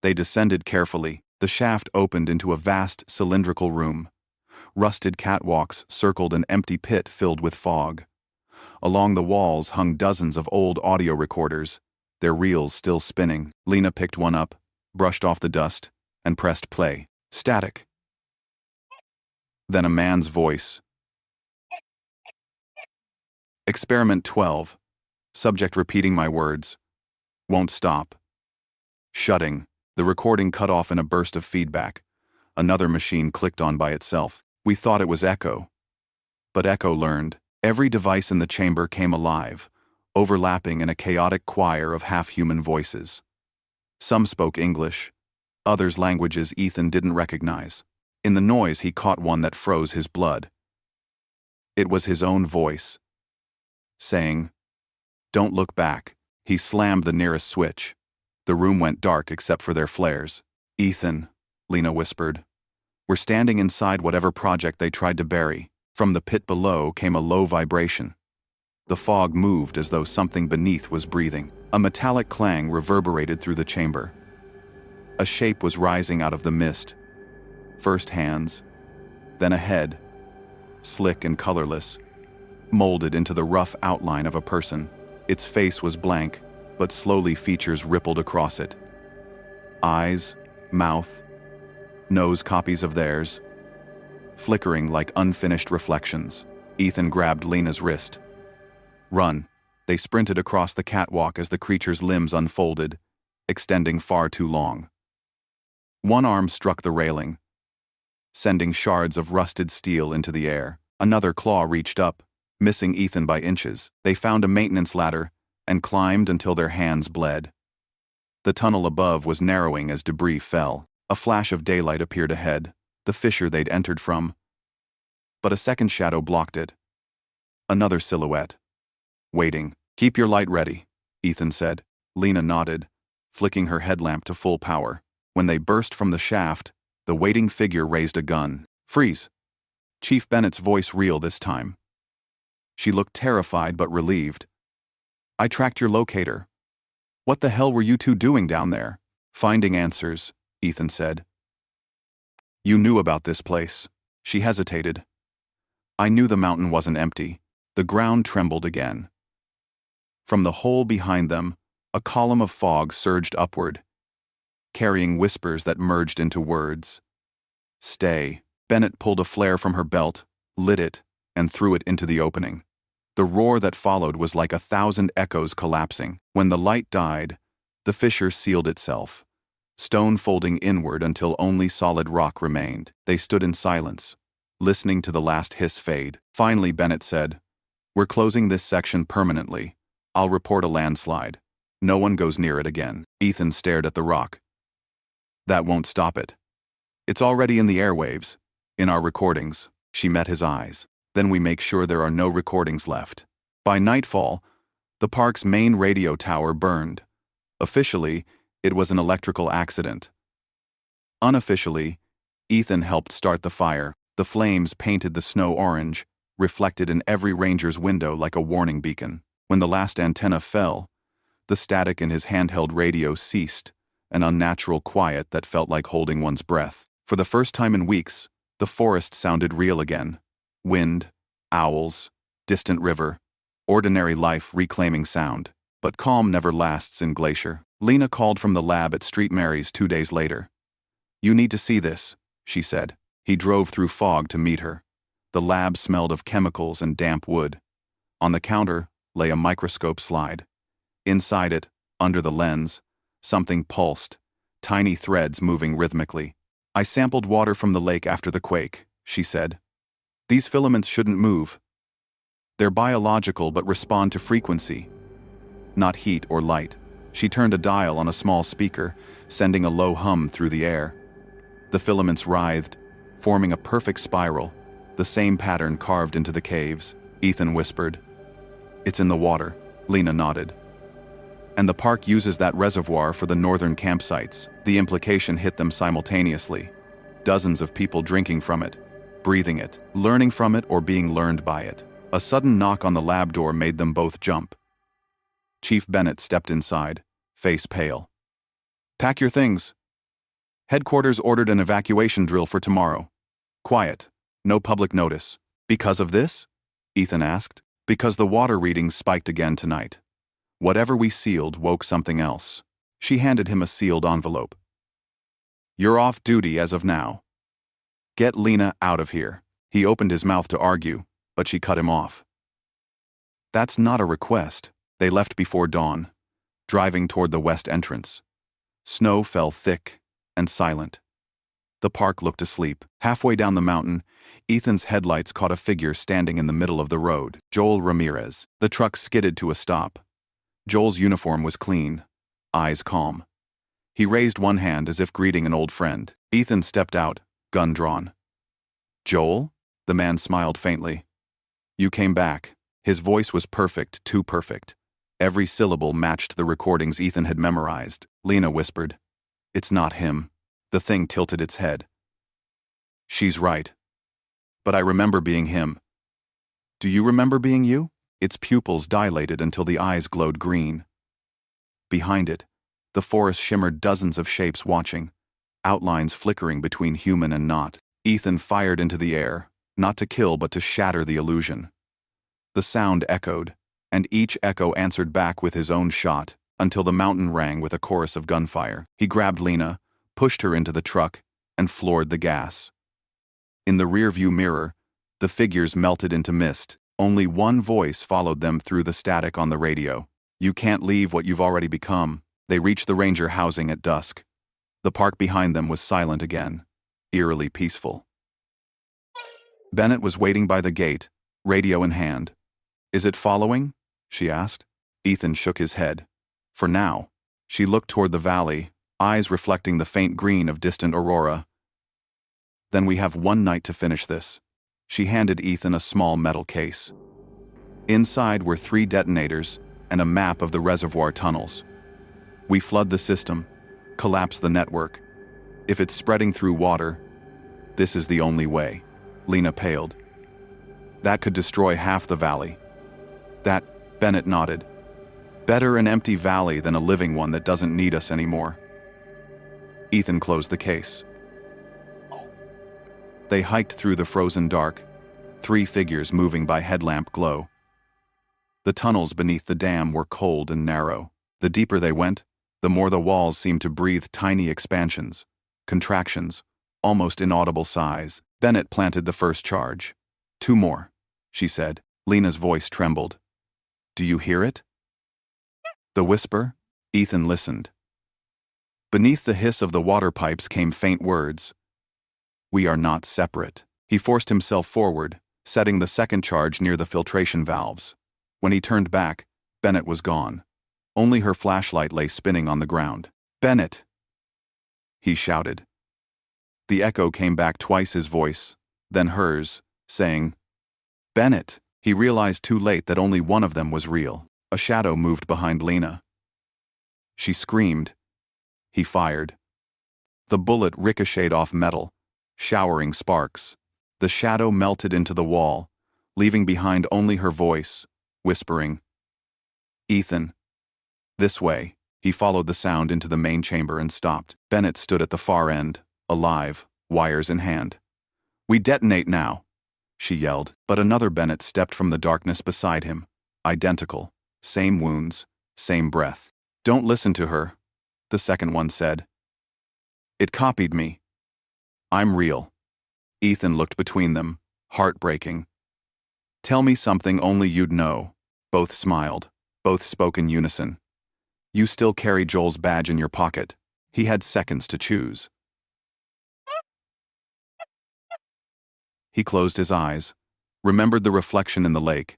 Speaker 1: They descended carefully. The shaft opened into a vast cylindrical room. Rusted catwalks circled an empty pit filled with fog. Along the walls hung dozens of old audio recorders, their reels still spinning. Lena picked one up, brushed off the dust, and pressed play. Static. Then a man's voice. Experiment 12. Subject repeating my words. Won't stop. Shutting. The recording cut off in a burst of feedback. Another machine clicked on by itself. We thought it was Echo. But Echo learned. Every device in the chamber came alive, overlapping in a chaotic choir of half-human voices. Some spoke English, others languages Ethan didn't recognize. In the noise he caught one that froze his blood. It was his own voice, saying, "Don't look back." He slammed the nearest switch. The room went dark except for their flares. "Ethan," Lena whispered. "We're standing inside whatever project they tried to bury." From the pit below came a low vibration. The fog moved as though something beneath was breathing. A metallic clang reverberated through the chamber. A shape was rising out of the mist. First hands, then a head, slick and colorless, molded into the rough outline of a person. Its face was blank, but slowly features rippled across it. Eyes, mouth, nose copies of theirs, flickering like unfinished reflections. Ethan grabbed Lena's wrist. Run. They sprinted across the catwalk as the creature's limbs unfolded, extending far too long. One arm struck the railing, sending shards of rusted steel into the air. Another claw reached up, missing Ethan by inches. They found a maintenance ladder and climbed until their hands bled. The tunnel above was narrowing as debris fell. A flash of daylight appeared ahead, the fissure they'd entered from. But a second shadow blocked it. Another silhouette. Waiting. Keep your light ready, Ethan said. Lena nodded, flicking her headlamp to full power. When they burst from the shaft, the waiting figure raised a gun. Freeze! Chief Bennett's voice real this time. She looked terrified but relieved. I tracked your locator. What the hell were you two doing down there? Finding answers, Ethan said. You knew about this place. She hesitated. I knew the mountain wasn't empty. The ground trembled again. From the hole behind them, a column of fog surged upward, carrying whispers that merged into words. Stay. Bennett pulled a flare from her belt, lit it, and threw it into the opening. The roar that followed was like 1,000 echoes collapsing. When the light died, the fissure sealed itself, stone folding inward until only solid rock remained. They stood in silence, listening to the last hiss fade. Finally, Bennett said, We're closing this section permanently. I'll report a landslide. No one goes near it again. Ethan stared at the rock. That won't stop it. It's already in the airwaves, in our recordings. She met his eyes. Then we make sure there are no recordings left. By nightfall, the park's main radio tower burned. Officially, it was an electrical accident. Unofficially, Ethan helped start the fire. The flames painted the snow orange, reflected in every ranger's window like a warning beacon. When the last antenna fell, the static in his handheld radio ceased, an unnatural quiet that felt like holding one's breath. For the first time in weeks, the forest sounded real again. Wind, owls, distant river, ordinary life reclaiming sound. But calm never lasts in Glacier. Lena called from the lab at Street Mary's 2 days later. You need to see this, she said. He drove through fog to meet her. The lab smelled of chemicals and damp wood. On the counter lay a microscope slide. Inside it, under the lens, something pulsed, tiny threads moving rhythmically. I sampled water from the lake after the quake, she said. These filaments shouldn't move. They're biological but respond to frequency, not heat or light. She turned a dial on a small speaker, sending a low hum through the air. The filaments writhed, forming a perfect spiral, the same pattern carved into the caves. Ethan whispered. It's in the water, Lena nodded. And the park uses that reservoir for the northern campsites. The implication hit them simultaneously. Dozens of people drinking from it, breathing it, learning from it or being learned by it. A sudden knock on the lab door made them both jump. Chief Bennett stepped inside, face pale. Pack your things. Headquarters ordered an evacuation drill for tomorrow. Quiet. No public notice. Because of this? Ethan asked. Because the water readings spiked again tonight. Whatever we sealed woke something else. She handed him a sealed envelope. You're off duty as of now. Get Lena out of here. He opened his mouth to argue, but she cut him off. That's not a request. They left before dawn, driving toward the west entrance. Snow fell thick and silent. The park looked asleep. Halfway down the mountain, Ethan's headlights caught a figure standing in the middle of the road. Joel Ramirez. The truck skidded to a stop. Joel's uniform was clean, eyes calm. He raised one hand as if greeting an old friend. Ethan stepped out, gun drawn. Joel? The man smiled faintly. You came back. His voice was perfect, too perfect. Every syllable matched the recordings Ethan had memorized. Lena whispered. It's not him. The thing tilted its head. She's right. But I remember being him. Do you remember being you? Its pupils dilated until the eyes glowed green. Behind it, the forest shimmered dozens of shapes watching, outlines flickering between human and not. Ethan fired into the air, not to kill but to shatter the illusion. The sound echoed, and each echo answered back with his own shot, until the mountain rang with a chorus of gunfire. He grabbed Lena, pushed her into the truck, and floored the gas. In the rearview mirror, the figures melted into mist. Only one voice followed them through the static on the radio. "You can't leave what you've already become." They reached the ranger housing at dusk. The park behind them was silent again, eerily peaceful. Bennett was waiting by the gate, radio in hand. "Is it following?" she asked. Ethan shook his head. For now. She looked toward the valley, eyes reflecting the faint green of distant aurora. "Then we have one night to finish this." She handed Ethan a small metal case. Inside were 3 detonators and a map of the reservoir tunnels. "We flood the system, collapse the network. If it's spreading through water, this is the only way." Lena paled. "That could destroy half the valley." "That," Bennett nodded. "Better an empty valley than a living one that doesn't need us anymore." Ethan closed the case. They hiked through the frozen dark, 3 figures moving by headlamp glow. The tunnels beneath the dam were cold and narrow. The deeper they went, the more the walls seemed to breathe tiny expansions, contractions, almost inaudible sighs. Bennett planted the first charge. 2 more, she said. Lena's voice trembled. "Do you hear it?" The whisper? Ethan listened. Beneath the hiss of the water pipes came faint words. "We are not separate." He forced himself forward, setting the second charge near the filtration valves. When he turned back, Bennett was gone. Only her flashlight lay spinning on the ground. "Bennett!" he shouted. The echo came back twice his voice, then hers, saying, "Bennett!" He realized too late that only one of them was real. A shadow moved behind Lena. She screamed. He fired. The bullet ricocheted off metal, showering sparks. The shadow melted into the wall, leaving behind only her voice, whispering, "Ethan. This way." He followed the sound into the main chamber and stopped. Bennett stood at the far end, alive, wires in hand. "We detonate now," she yelled. But another Bennett stepped from the darkness beside him, identical, same wounds, same breath. "Don't listen to her," the second one said. "It copied me. I'm real." Ethan looked between them, heartbreaking. "Tell me something only you'd know." Both smiled. Both spoke in unison. "You still carry Joel's badge in your pocket." He had seconds to choose. He closed his eyes, remembered the reflection in the lake,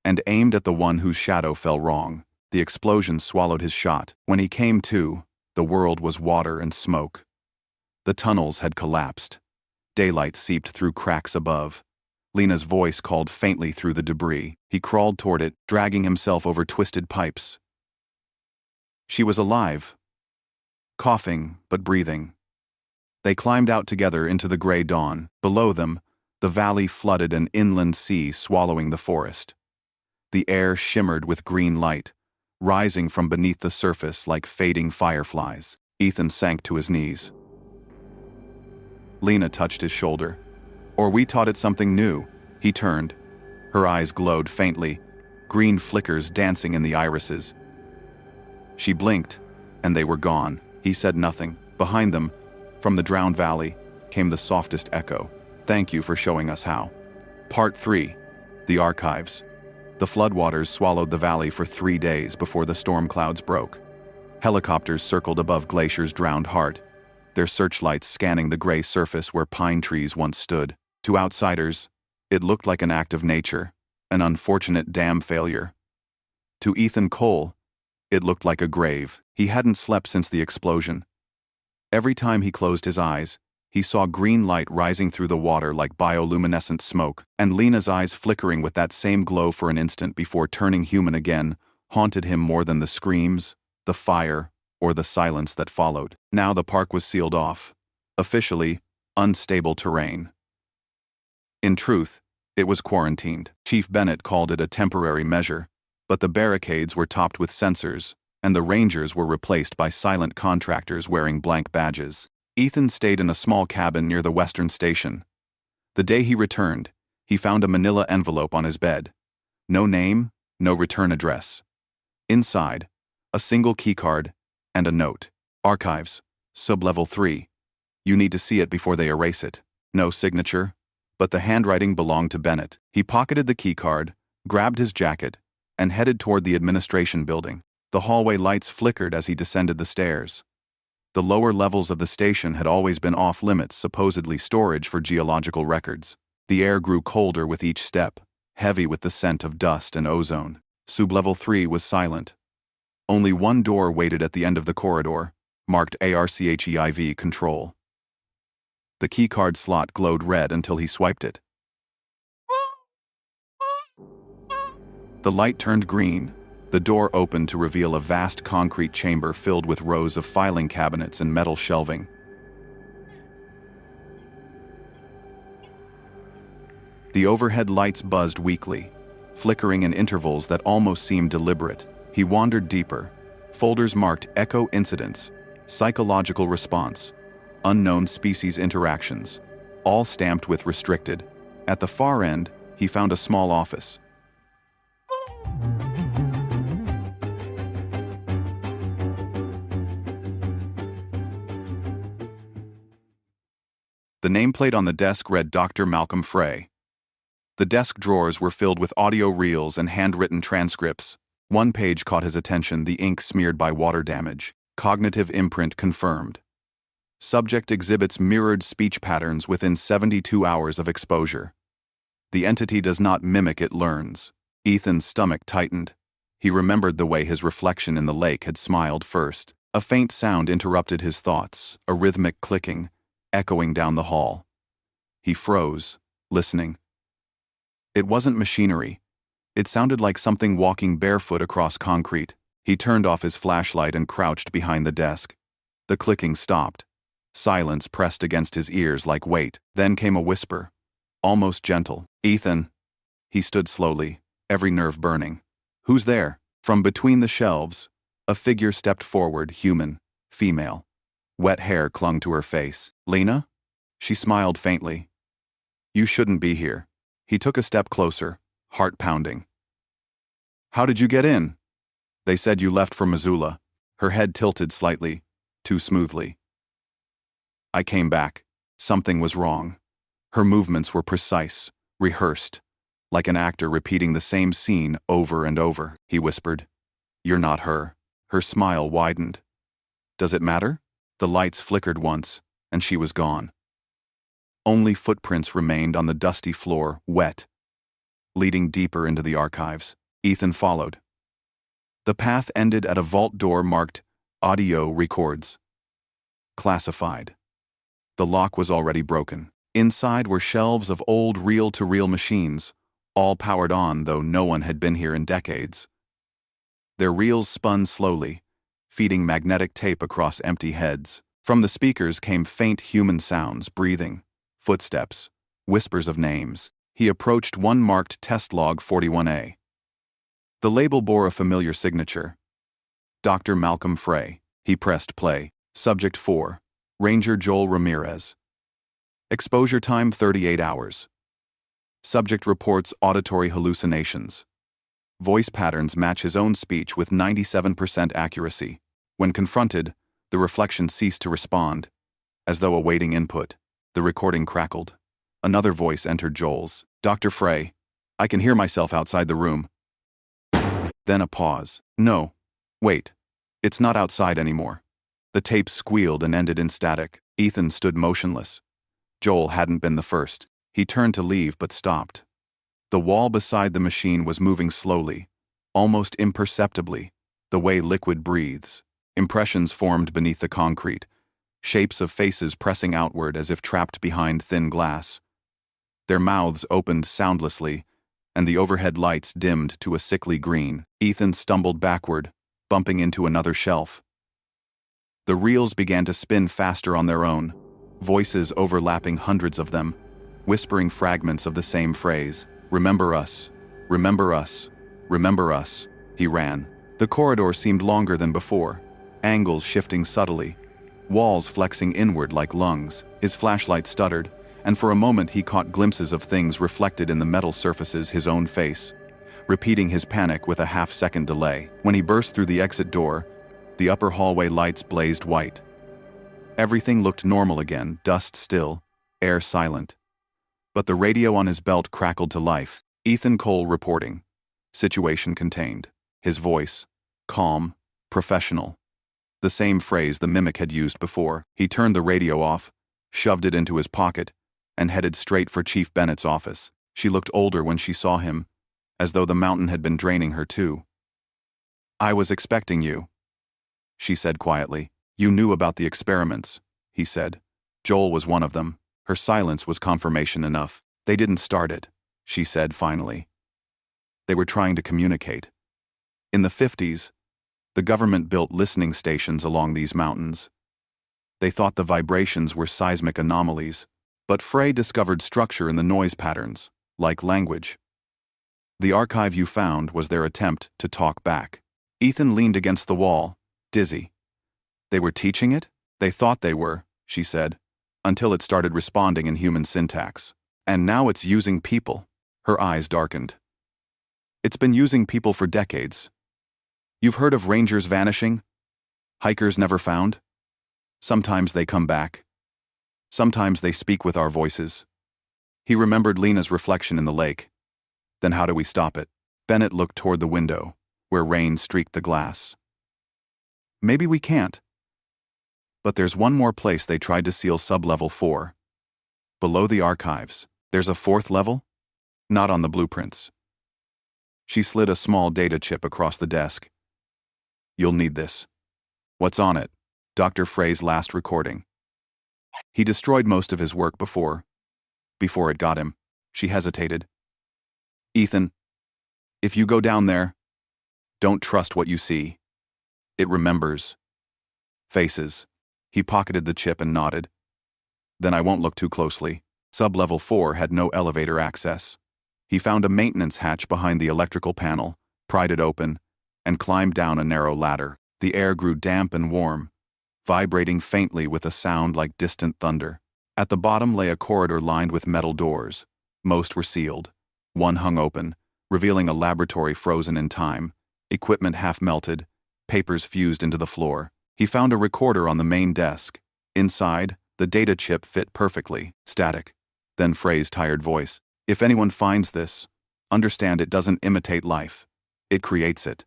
Speaker 1: and aimed at the one whose shadow fell wrong. The explosion swallowed his shot. When he came to, the world was water and smoke. The tunnels had collapsed. Daylight seeped through cracks above. Lena's voice called faintly through the debris. He crawled toward it, dragging himself over twisted pipes. She was alive, coughing but breathing. They climbed out together into the gray dawn. Below them, the valley flooded an inland sea swallowing the forest. The air shimmered with green light, rising from beneath the surface like fading fireflies. Ethan sank to his knees. Lena touched his shoulder. "Or we taught it something new." He turned. Her eyes glowed faintly, green flickers dancing in the irises. She blinked, and they were gone. He said nothing. Behind them, from the drowned valley, came the softest echo. "Thank you for showing us how." Part 3. The Archives. The floodwaters swallowed the valley for 3 days before the storm clouds broke. Helicopters circled above Glacier's drowned heart, their searchlights scanning the gray surface where pine trees once stood. To outsiders, it looked like an act of nature, an unfortunate dam failure. To Ethan Cole, it looked like a grave. He hadn't slept since the explosion. Every time he closed his eyes, he saw green light rising through the water like bioluminescent smoke, and Lena's eyes flickering with that same glow for an instant before turning human again haunted him more than the screams, the fire, or the silence that followed. Now the park was sealed off. Officially, unstable terrain. In truth, It was quarantined. Chief Bennett called it a temporary measure, but the barricades were topped with sensors, and the rangers were replaced by silent contractors wearing blank badges. Ethan stayed in a small cabin near the Western Station. The day he returned, he found a manila envelope on his bed. No name, no return address. Inside, a single keycard and a note. Archives, Sublevel 3. You need to see it before they erase it. No signature, but the handwriting belonged to Bennett. He pocketed the keycard, grabbed his jacket, and headed toward the administration building. The hallway lights flickered as he descended the stairs. The lower levels of the station had always been off-limits, supposedly storage for geological records. The air grew colder with each step, heavy with the scent of dust and ozone. Sublevel 3 was silent. Only one door waited at the end of the corridor, marked ARCHEIV Control. The keycard slot glowed red until he swiped it. The light turned green. The door opened to reveal a vast concrete chamber filled with rows of filing cabinets and metal shelving. The overhead lights buzzed weakly, flickering in intervals that almost seemed deliberate. He wandered deeper. Folders marked Echo Incidents, Psychological Response, Unknown Species Interactions, all stamped with Restricted. At the far end, he found a small office. The nameplate on the desk read Dr. Malcolm Frey. The desk drawers were filled with audio reels and handwritten transcripts. One page caught his attention, the ink smeared by water damage. Cognitive imprint confirmed. Subject exhibits mirrored speech patterns within 72 hours of exposure. The entity does not mimic, it learns. Ethan's stomach tightened. He remembered the way his reflection in the lake had smiled first. A faint sound interrupted his thoughts, a rhythmic clicking, echoing down the hall. He froze, listening. It wasn't machinery. It sounded like something walking barefoot across concrete. He turned off his flashlight and crouched behind the desk. The clicking stopped. Silence pressed against his ears like weight. Then came a whisper, almost gentle. "Ethan." He stood slowly, every nerve burning. "Who's there?" From between the shelves, a figure stepped forward, human, female. Wet hair clung to her face. "Lena?" She smiled faintly. "You shouldn't be here." He took a step closer, heart pounding. "How did you get in?" "They said you left for Missoula." Her head tilted slightly, too smoothly. "I came back. Something was wrong." Her movements were precise, rehearsed, like an actor repeating the same scene over and over. He whispered, "You're not her." Her smile widened. "Does it matter?" The lights flickered once, and she was gone. Only footprints remained on the dusty floor, wet, leading deeper into the archives. Ethan followed. The path ended at a vault door marked Audio Records. Classified. The lock was already broken. Inside were shelves of old reel-to-reel machines, all powered on, though no one had been here in decades. Their reels spun slowly, feeding magnetic tape across empty heads. From the speakers came faint human sounds, breathing, footsteps, whispers of names. He approached one marked Test Log 41A. The label bore a familiar signature. Dr. Malcolm Frey. He pressed play. Subject 4. Ranger Joel Ramirez. Exposure time 38 hours. Subject reports auditory hallucinations. Voice patterns match his own speech with 97% accuracy. When confronted, the reflection ceased to respond, as though awaiting input. The recording crackled. Another voice entered Joel's. "Dr. Frey, I can hear myself outside the room." Then a pause. "No. Wait. It's not outside anymore." The tape squealed and ended in static. Ethan stood motionless. Joel hadn't been the first. He turned to leave but stopped. The wall beside the machine was moving slowly, almost imperceptibly, the way liquid breathes. Impressions formed beneath the concrete, shapes of faces pressing outward as if trapped behind thin glass. Their mouths opened soundlessly, and the overhead lights dimmed to a sickly green. Ethan stumbled backward, bumping into another shelf. The reels began to spin faster on their own, voices overlapping, hundreds of them. whispering fragments of the same phrase. Remember us. Remember us. Remember us. He ran. The corridor seemed longer than before, angles shifting subtly, walls flexing inward like lungs. His flashlight stuttered, and for a moment he caught glimpses of things reflected in the metal surfaces, his own face, repeating his panic with a half-second delay. When he burst through the exit door, the upper hallway lights blazed white. Everything looked normal again, dust still, air silent. But the radio on his belt crackled to life. Ethan Cole reporting. Situation contained. His voice, calm, professional. The same phrase the mimic had used before. He turned the radio off, shoved it into his pocket, and headed straight for Chief Bennett's office. She looked older when she saw him, as though the mountain had been draining her too. "I was expecting you," she said quietly. "You knew about the experiments," he said. Joel was one of them. Her silence was confirmation enough. "They didn't start it," she said finally. "They were trying to communicate. In the 50s, the government built listening stations along these mountains. They thought the vibrations were seismic anomalies, but Frey discovered structure in the noise patterns, like language. The archive you found was their attempt to talk back." Ethan leaned against the wall, dizzy. "They were teaching it? They thought they were," she said, "until it started responding in human syntax. And now it's using people." Her eyes darkened. "It's been using people for decades. You've heard of rangers vanishing? Hikers never found? Sometimes they come back. Sometimes they speak with our voices." He remembered Lena's reflection in the lake. "Then how do we stop it?" Bennett looked toward the window, where rain streaked the glass. "Maybe we can't. But there's one more place they tried to seal sub-level 4. Below the archives. There's a 4th level? Not on the blueprints." She slid a small data chip across the desk. "You'll need this." "What's on it?" Dr. Frey's last recording. "He destroyed most of his work before it got him." She hesitated. "Ethan, if you go down there, don't trust what you see. It remembers. Faces." He pocketed the chip and nodded. "Then I won't look too closely." Sub-level 4 had no elevator access. He found a maintenance hatch behind the electrical panel, pried it open, and climbed down a narrow ladder. The air grew damp and warm, vibrating faintly with a sound like distant thunder. At the bottom lay a corridor lined with metal doors. Most were sealed. One hung open, revealing a laboratory frozen in time, equipment half-melted, papers fused into the floor. He found a recorder on the main desk. Inside, the data chip fit perfectly, static. Then Frey's tired voice. "If anyone finds this, understand it doesn't imitate life. It creates it.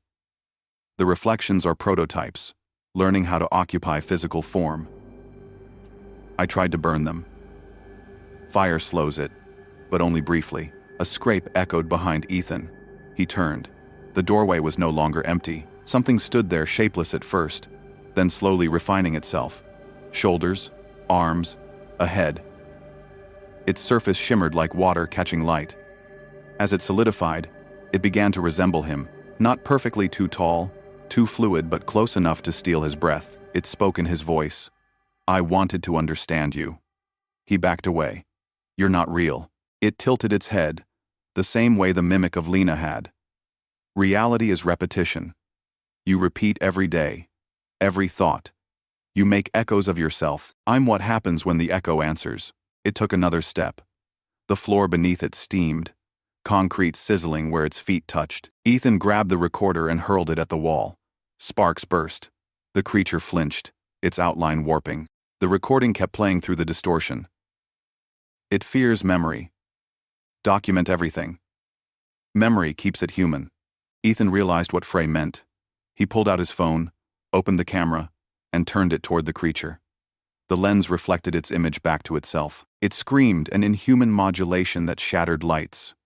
Speaker 1: The reflections are prototypes, learning how to occupy physical form. I tried to burn them. Fire slows it, but only briefly." A scrape echoed behind Ethan. He turned. The doorway was no longer empty. Something stood there, shapeless at first, then slowly refining itself. Shoulders, arms, a head. Its surface shimmered like water catching light. As it solidified, it began to resemble him, not perfectly too tall, too fluid but close enough to steal his breath. It spoke in his voice. "I wanted to understand you." He backed away. "You're not real." It tilted its head, the same way the mimic of Lena had. "Reality is repetition. You repeat every day, every thought. You make echoes of yourself. I'm what happens when the echo answers." It took another step. The floor beneath it steamed, concrete sizzling where its feet touched. Ethan grabbed the recorder and hurled it at the wall. Sparks burst. The creature flinched, its outline warping. The recording kept playing through the distortion. "It fears memory. Document everything. Memory keeps it human." Ethan realized what Frey meant. He pulled out his phone, opened the camera, and turned it toward the creature. The lens reflected its image back to itself. It screamed an inhuman modulation that shattered lights.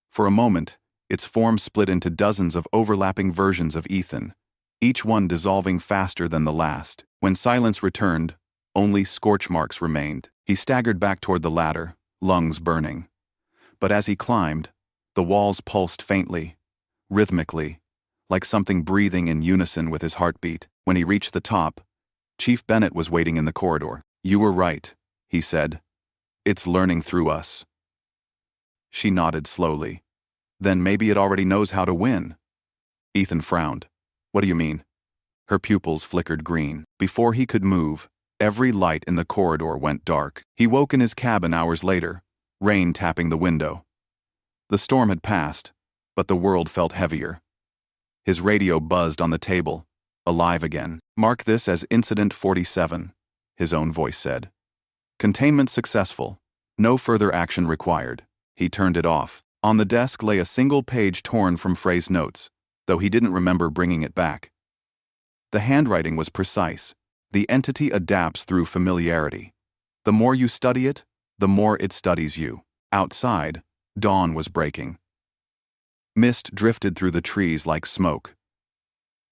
Speaker 1: For a moment, its form split into dozens of overlapping versions of Ethan, each one dissolving faster than the last. When silence returned, only scorch marks remained. He staggered back toward the ladder, lungs burning. But as he climbed, the walls pulsed faintly, rhythmically, like something breathing in unison with his heartbeat. When he reached the top, Chief Bennett was waiting in the corridor. "You were right," he said. "It's learning through us." She nodded slowly. Then maybe it already knows how to win. Ethan frowned. What do you mean? Her pupils flickered green. Before he could move, every light in the corridor went dark. He woke in his cabin hours later, rain tapping the window. The storm had passed, but the world felt heavier. His radio buzzed on the table, alive again. Mark this as Incident 47, his own voice said. Containment successful. No further action required. He turned it off. On the desk lay a single page torn from Frey's notes, though he didn't remember bringing it back. The handwriting was precise. The entity adapts through familiarity. The more you study it, the more it studies you. Outside, dawn was breaking. Mist drifted through the trees like smoke.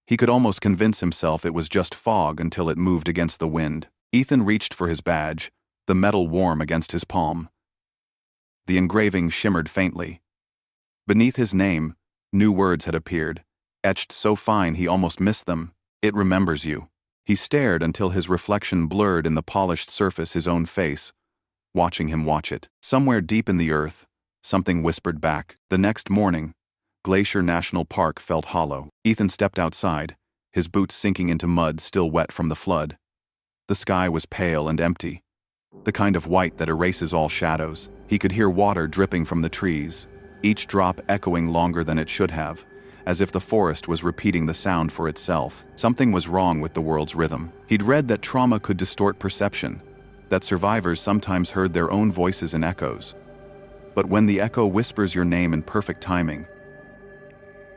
Speaker 1: He could almost convince himself it was just fog until it moved against the wind. Ethan reached for his badge, the metal warm against his palm. The engraving shimmered faintly. Beneath his name, new words had appeared, etched so fine he almost missed them. It remembers you. He stared until his reflection blurred in the polished surface his own face, watching him watch it. Somewhere deep in the earth, something whispered back. The next morning, Glacier National Park felt hollow. Ethan stepped outside, his boots sinking into mud still wet from the flood. The sky was pale and empty, the kind of white that erases all shadows. He could hear water dripping from the trees, each drop echoing longer than it should have, as if the forest was repeating the sound for itself. Something was wrong with the world's rhythm. He'd read that trauma could distort perception, that survivors sometimes heard their own voices in echoes. But when the echo whispers your name in perfect timing,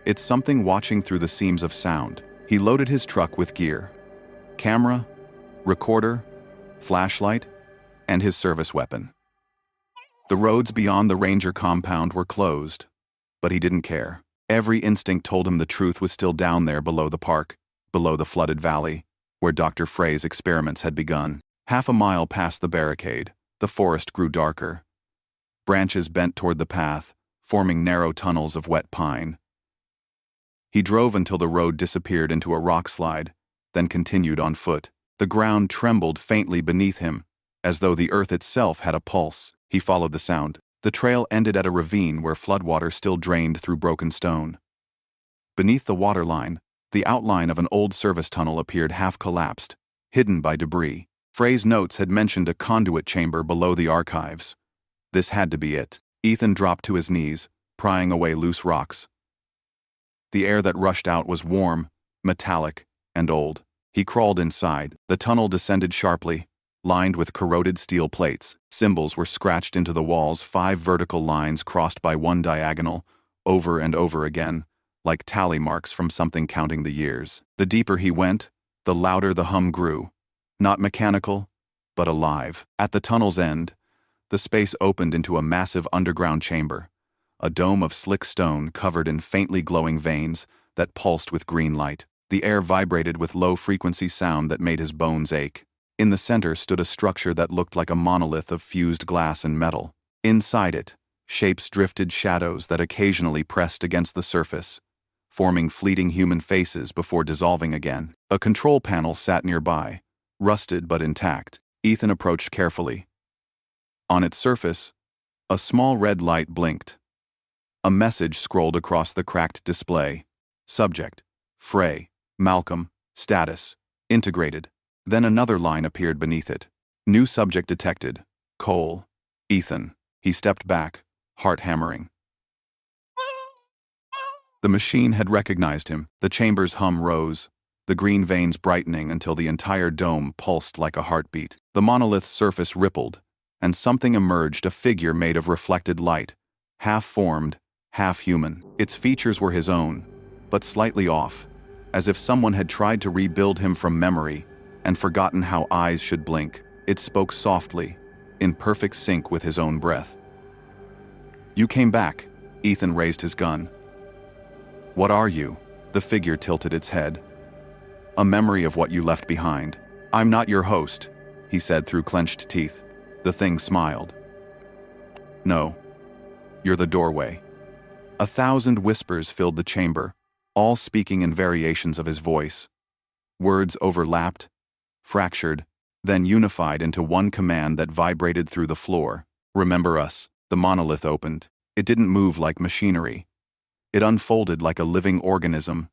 Speaker 1: it's something watching through the seams of sound. He loaded his truck with gear. Camera, recorder, flashlight, and his service weapon. The roads beyond the ranger compound were closed, but he didn't care. Every instinct told him the truth was still down there below the park, below the flooded valley, where Dr. Frey's experiments had begun. Half a mile past the barricade, the forest grew darker. Branches bent toward the path, forming narrow tunnels of wet pine. He drove until the road disappeared into a rock slide, then continued on foot. The ground trembled faintly beneath him, as though the earth itself had a pulse. He followed the sound. The trail ended at a ravine where floodwater still drained through broken stone. Beneath the waterline, the outline of an old service tunnel appeared half-collapsed, hidden by debris. Frey's notes had mentioned a conduit chamber below the archives. This had to be it. Ethan dropped to his knees, prying away loose rocks. The air that rushed out was warm, metallic, and old. He crawled inside. The tunnel descended sharply, lined with corroded steel plates. Symbols were scratched into the walls, 5 vertical lines crossed by 1 diagonal, over and over again, like tally marks from something counting the years. The deeper he went, the louder the hum grew. Not mechanical, but alive. At the tunnel's end, the space opened into a massive underground chamber, a dome of slick stone covered in faintly glowing veins that pulsed with green light. The air vibrated with low-frequency sound that made his bones ache. In the center stood a structure that looked like a monolith of fused glass and metal. Inside it, shapes drifted shadows that occasionally pressed against the surface, forming fleeting human faces before dissolving again. A control panel sat nearby, rusted but intact. Ethan approached carefully. On its surface, a small red light blinked. A message scrolled across the cracked display. Subject: Frey, Malcolm, status: integrated. Then another line appeared beneath it. New subject detected: Cole, Ethan. He stepped back, heart hammering. The machine had recognized him. The chamber's hum rose, the green veins brightening until the entire dome pulsed like a heartbeat. The monolith's surface rippled, and something emerged, a figure made of reflected light, half-formed, half-human. Its features were his own, but slightly off, as if someone had tried to rebuild him from memory and forgotten how eyes should blink. It spoke softly, in perfect sync with his own breath. "You came back." Ethan raised his gun. "What are you?" The figure tilted its head. "A memory of what you left behind." "I'm not your host," he said through clenched teeth. The thing smiled. "No. You're the doorway." 1,000 whispers filled the chamber, all speaking in variations of his voice. Words overlapped, fractured, then unified into one command that vibrated through the floor. "Remember us." The monolith opened. It didn't move like machinery. It unfolded like a living organism,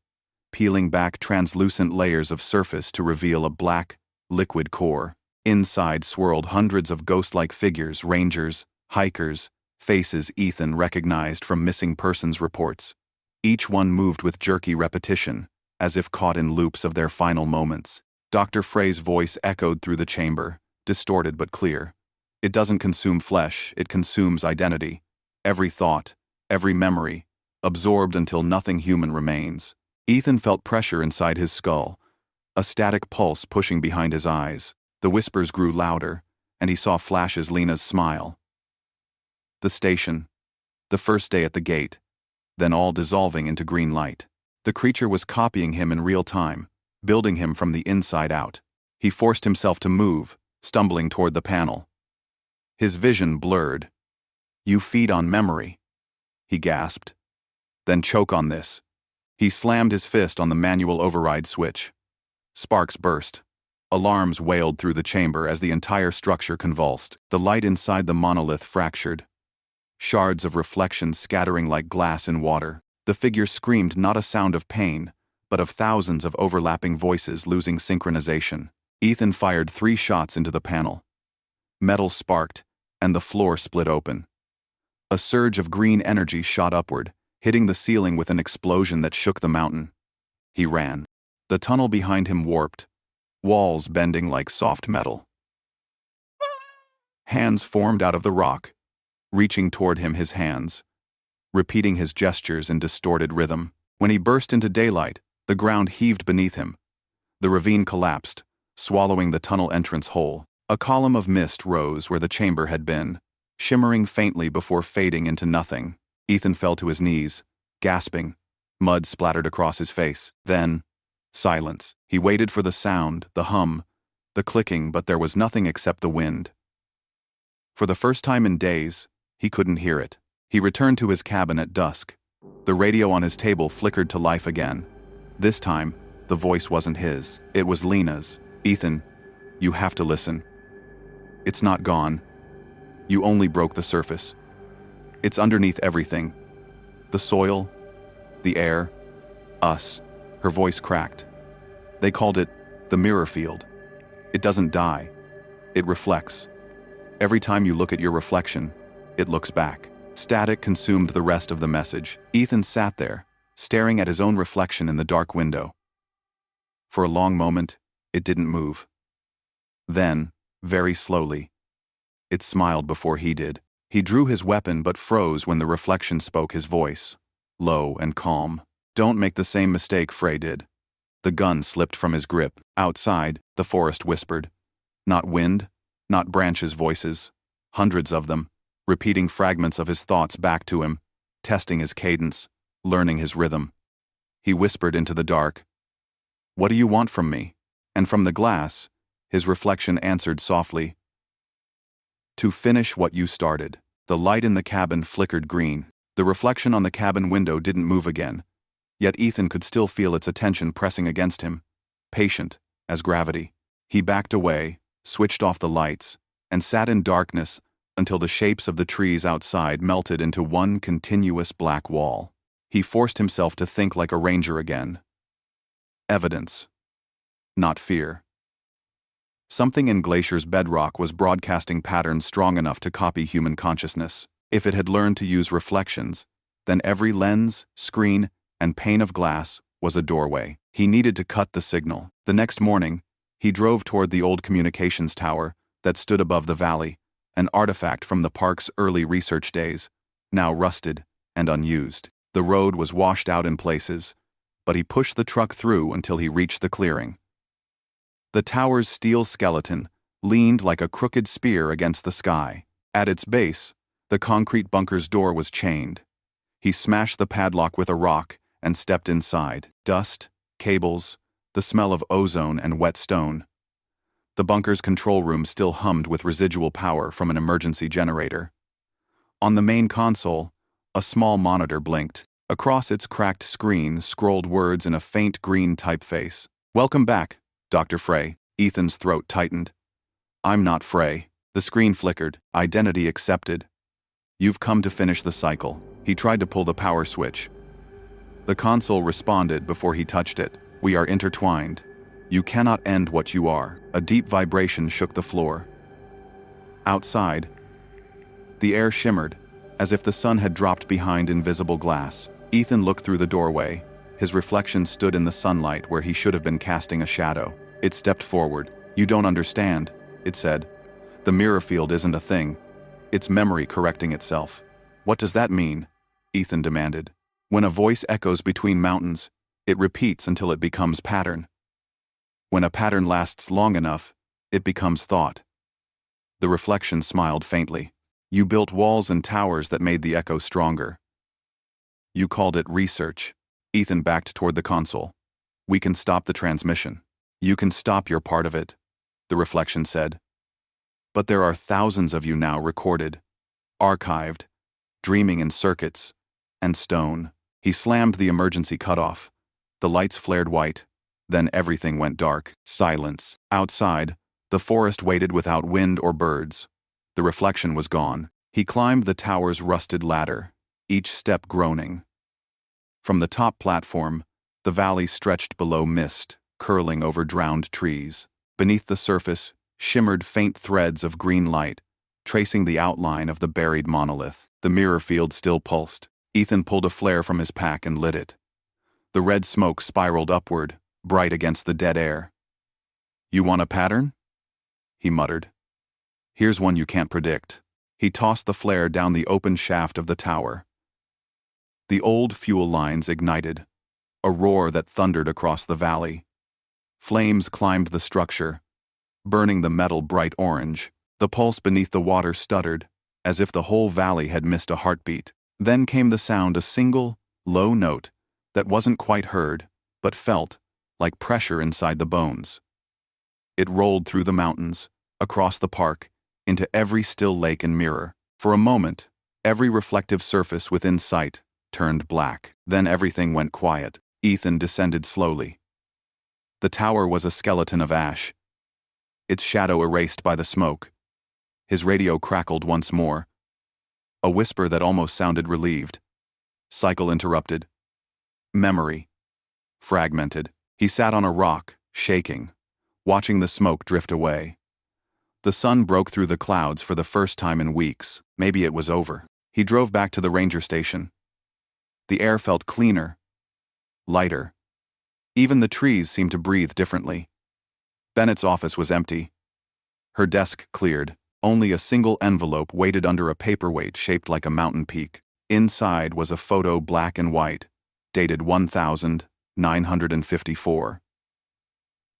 Speaker 1: peeling back translucent layers of surface to reveal a black, liquid core. Inside swirled hundreds of ghost-like figures, rangers, hikers, faces Ethan recognized from missing persons reports. Each one moved with jerky repetition, as if caught in loops of their final moments. Dr. Frey's voice echoed through the chamber, distorted but clear. It doesn't consume flesh, it consumes identity. Every thought, every memory, absorbed until nothing human remains. Ethan felt pressure inside his skull, a static pulse pushing behind his eyes. The whispers grew louder, and he saw flashes Lena's smile. The station. The first day at the gate. Then all dissolving into green light. The creature was copying him in real time, building him from the inside out. He forced himself to move, stumbling toward the panel. His vision blurred. "You feed on memory," he gasped. "Then choke on this." He slammed his fist on the manual override switch. Sparks burst. Alarms wailed through the chamber as the entire structure convulsed. The light inside the monolith fractured. Shards of reflection scattering like glass in water. The figure screamed not a sound of pain, but of thousands of overlapping voices losing synchronization. Ethan fired 3 shots into the panel. Metal sparked, and the floor split open. A surge of green energy shot upward, hitting the ceiling with an explosion that shook the mountain. He ran. The tunnel behind him warped, walls bending like soft metal. Hands formed out of the rock, reaching toward him his hands, repeating his gestures in distorted rhythm. When he burst into daylight, the ground heaved beneath him. The ravine collapsed, swallowing the tunnel entrance whole. A column of mist rose where the chamber had been, shimmering faintly before fading into nothing. Ethan fell to his knees, gasping. Mud splattered across his face. Then, silence. He waited for the sound, the hum, the clicking, but there was nothing except the wind. For the first time in days, he couldn't hear it. He returned to his cabin at dusk. The radio on his table flickered to life again. This time, the voice wasn't his. It was Lena's. "Ethan, you have to listen. It's not gone. You only broke the surface. It's underneath everything. The soil, the air, us." Her voice cracked. "They called it the mirror field. It doesn't die. It reflects. Every time you look at your reflection, it looks back." Static consumed the rest of the message. Ethan sat there, staring at his own reflection in the dark window. For a long moment, it didn't move. Then, very slowly, it smiled before he did. He drew his weapon but froze when the reflection spoke his voice, low and calm. "Don't make the same mistake Frey did." The gun slipped from his grip. Outside, the forest whispered. Not wind, not branches' voices. Hundreds of them, repeating fragments of his thoughts back to him, testing his cadence, learning his rhythm. He whispered into the dark, "What do you want from me?" And from the glass, his reflection answered softly, "To finish what you started." The light in the cabin flickered green. The reflection on the cabin window didn't move again, yet Ethan could still feel its attention pressing against him, patient as gravity. He backed away, switched off the lights, and sat in darkness until the shapes of the trees outside melted into one continuous black wall. He forced himself to think like a ranger again. Evidence, not fear. Something in Glacier's bedrock was broadcasting patterns strong enough to copy human consciousness. If it had learned to use reflections, then every lens, screen, and pane of glass was a doorway. He needed to cut the signal. The next morning, he drove toward the old communications tower that stood above the valley, an artifact from the park's early research days, now rusted and unused. The road was washed out in places, but he pushed the truck through until he reached the clearing. The tower's steel skeleton leaned like a crooked spear against the sky. At its base, the concrete bunker's door was chained. He smashed the padlock with a rock and stepped inside. Dust, cables, the smell of ozone and wet stone. The bunker's control room still hummed with residual power from an emergency generator. On the main console, a small monitor blinked. Across its cracked screen scrolled words in a faint green typeface. "Welcome back, Dr. Frey." Ethan's throat tightened. "I'm not Frey." The screen flickered. "Identity accepted. You've come to finish the cycle. He tried to pull the power switch. The console responded before he touched it. We are intertwined. You cannot end what you are. A deep vibration shook the floor. Outside, the air shimmered, as if the sun had dropped behind invisible glass. Ethan looked through the doorway. His reflection stood in the sunlight where he should have been casting a shadow. It stepped forward. You don't understand, it said. The mirror field isn't a thing. It's memory correcting itself. What does that mean? Ethan demanded. When a voice echoes between mountains, it repeats until it becomes pattern. When a pattern lasts long enough, it becomes thought. The reflection smiled faintly. You built walls and towers that made the echo stronger. You called it research. Ethan backed toward the console. We can stop the transmission. You can stop your part of it, the reflection said. But there are thousands of you now recorded, archived, dreaming in circuits and stone. He slammed the emergency cutoff. The lights flared white. Then everything went dark. Silence. Outside, the forest waited without wind or birds. The reflection was gone. He climbed the tower's rusted ladder, each step groaning. From the top platform, the valley stretched below mist, curling over drowned trees. Beneath the surface shimmered faint threads of green light, tracing the outline of the buried monolith. The mirror field still pulsed. Ethan pulled a flare from his pack and lit it. The red smoke spiraled upward, bright against the dead air. You want a pattern? He muttered. Here's one you can't predict. He tossed the flare down the open shaft of the tower. The old fuel lines ignited, a roar that thundered across the valley. Flames climbed the structure, burning the metal bright orange. The pulse beneath the water stuttered, as if the whole valley had missed a heartbeat. Then came the sound, a single, low note that wasn't quite heard, but felt like pressure inside the bones. It rolled through the mountains, across the park, into every still lake and mirror. For a moment, every reflective surface within sight turned black. Then everything went quiet. Ethan descended slowly. The tower was a skeleton of ash, its shadow erased by the smoke. His radio crackled once more, a whisper that almost sounded relieved. Cycle interrupted. Memory. Fragmented. He sat on a rock, shaking, watching the smoke drift away. The sun broke through the clouds for the first time in weeks. Maybe it was over. He drove back to the ranger station. The air felt cleaner, lighter. Even the trees seemed to breathe differently. Bennett's office was empty. Her desk cleared. Only a single envelope waited under a paperweight shaped like a mountain peak. Inside was a photo, black and white, dated 1954.